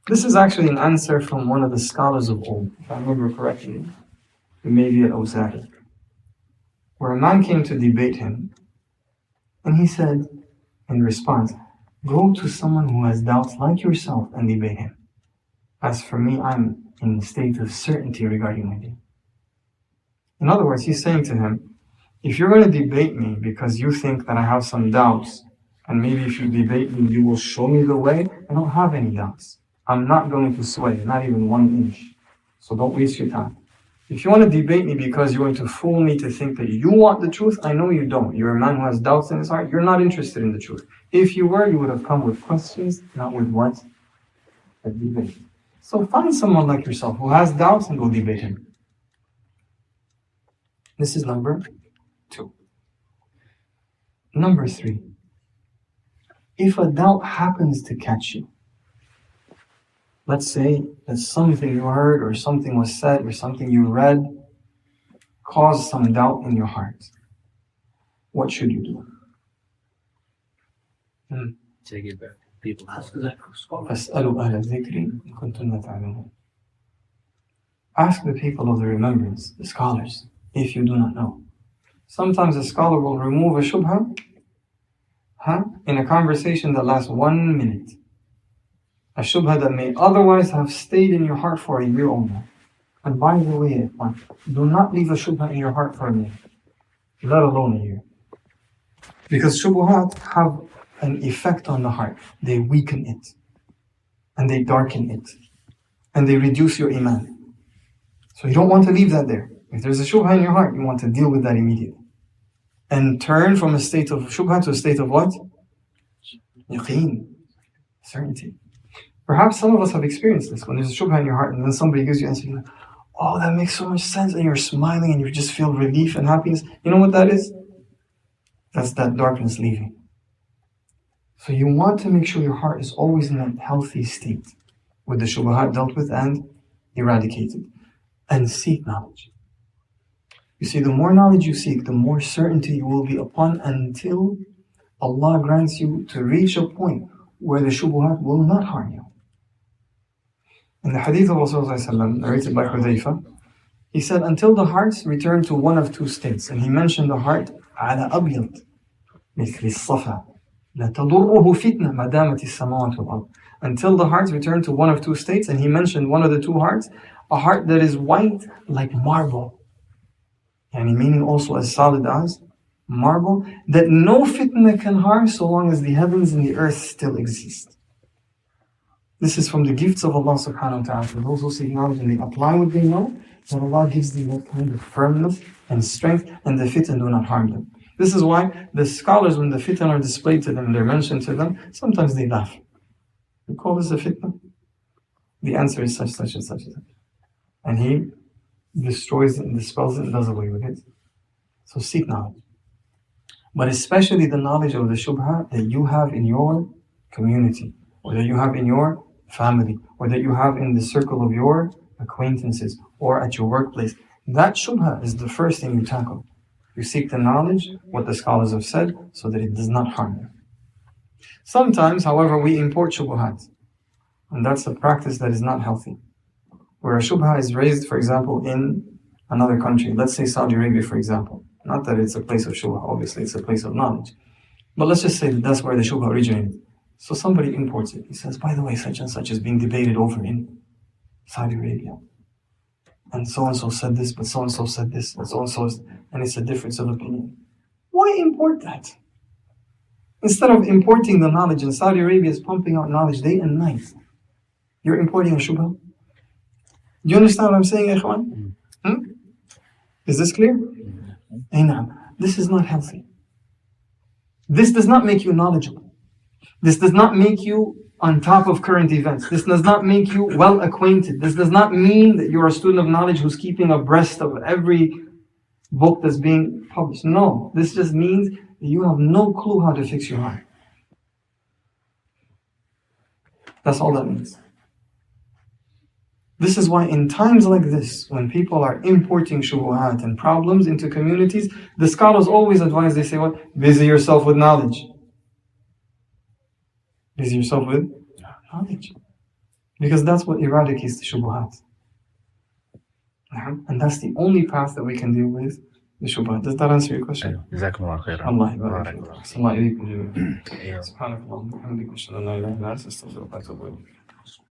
This is actually an answer from one of the scholars of old, if I remember correctly, maybe al-Zaid, where a man came to debate him, and he said in response, go to someone who has doubts like yourself and debate him. As for me, I'm in a state of certainty regarding my deen. In other words, he's saying to him, if you're going to debate me because you think that I have some doubts, and maybe if you debate me, you will show me the way, I don't have any doubts. I'm not going to sway, not even 1 inch. So don't waste your time. If you want to debate me because you're going to fool me to think that you want the truth, I know you don't. You're a man who has doubts in his heart. You're not interested in the truth. If you were, you would have come with questions, not with what? A debate. So find someone like yourself who has doubts and go debate him. This is number 2. Number 3. If a doubt happens to catch you, let's say that something you heard or something was said or something you read caused some doubt in your heart. What should you do? Take it back. People have فَاسْأَلُوا أَهْلَ الذِّكْرِ إِن كُنتُمْ لَا تَعْلَمُونَ. Ask the people of the remembrance, the scholars, if you do not know. Sometimes a scholar will remove a shubha in a conversation that lasts 1 minute. A shubha that may otherwise have stayed in your heart for a year or more. And by the way, do not leave a shubha in your heart for a year, let alone a year. Because shubhat have an effect on the heart. They weaken it, and they darken it, and they reduce your iman. So you don't want to leave that there. If there's a shubha in your heart, you want to deal with that immediately. And turn from a state of shubha to a state of what? Yaqeen, certainty. Perhaps some of us have experienced this, when there's a shubha in your heart and then somebody gives you an answer, oh, that makes so much sense, and you're smiling and you just feel relief and happiness. You know what that is? That's that darkness leaving. So you want to make sure your heart is always in a healthy state, with the shubhat dealt with and eradicated. And seek knowledge. You see, the more knowledge you seek, the more certainty you will be upon, until Allah grants you to reach a point where the shubhat will not harm you. In the hadith of Rasulullah narrated by Hudayfa, he said, until the hearts return to one of 2 states, and he mentioned the heart على أبيض مثل الصفا لا تضره فتنة ما دامت السماوات والأرض. Until the hearts return to one of 2 states, and he mentioned one of the 2 hearts, a heart that is white like marble, and meaning also as solid as marble, that no fitna can harm so long as the heavens and the earth still exist. This is from the gifts of Allah subhanahu wa ta'ala. For those who seek knowledge and they apply what they know, that Allah gives them that kind of firmness and strength, and the fitan do not harm them. This is why the scholars, when the fitan are displayed to them, they're mentioned to them, sometimes they laugh. You call this a fitna? The answer is such, such, and such. And he destroys it and dispels it and does away with it. So seek knowledge. But especially the knowledge of the shubha that you have in your community, or that you have in your family, or that you have in the circle of your acquaintances, or at your workplace. That shubha is the first thing you tackle. You seek the knowledge, what the scholars have said, so that it does not harm you. Sometimes, however, we import shubhat, and that's a practice that is not healthy. Where a shubha is raised, for example, in another country, let's say Saudi Arabia, for example. Not that it's a place of shubha, obviously, it's a place of knowledge. But let's just say that that's where the shubha originated. So somebody imports it. He says, by the way, such and such is being debated over in Saudi Arabia. And so said this, but so said this, and so, and it's a difference of opinion. Why import that? Instead of importing the knowledge, and Saudi Arabia is pumping out knowledge day and night, you're importing a shubha? Do you understand what I'm saying, ikhwan? Is this clear? This is not healthy. This does not make you knowledgeable. This does not make you on top of current events. This does not make you well acquainted. This does not mean that you're a student of knowledge who's keeping abreast of every book that's being published. No, this just means that you have no clue how to fix your heart. That's all that means. This is why in times like this, when people are importing shubuhat and problems into communities, the scholars always advise, they say what? Busy yourself with knowledge. Busy yourself with knowledge. Because that's what eradicates the shubuhat. And that's the only path that we can deal with the shubuhat. Does that answer your question? جزاكم الله خيرا. الله يبارك فيك. صلى الله عليكم جميعا. سبحانك اللهم وبحمدك اشهد ان لا اله الا انت استغفرك واتوب اليك.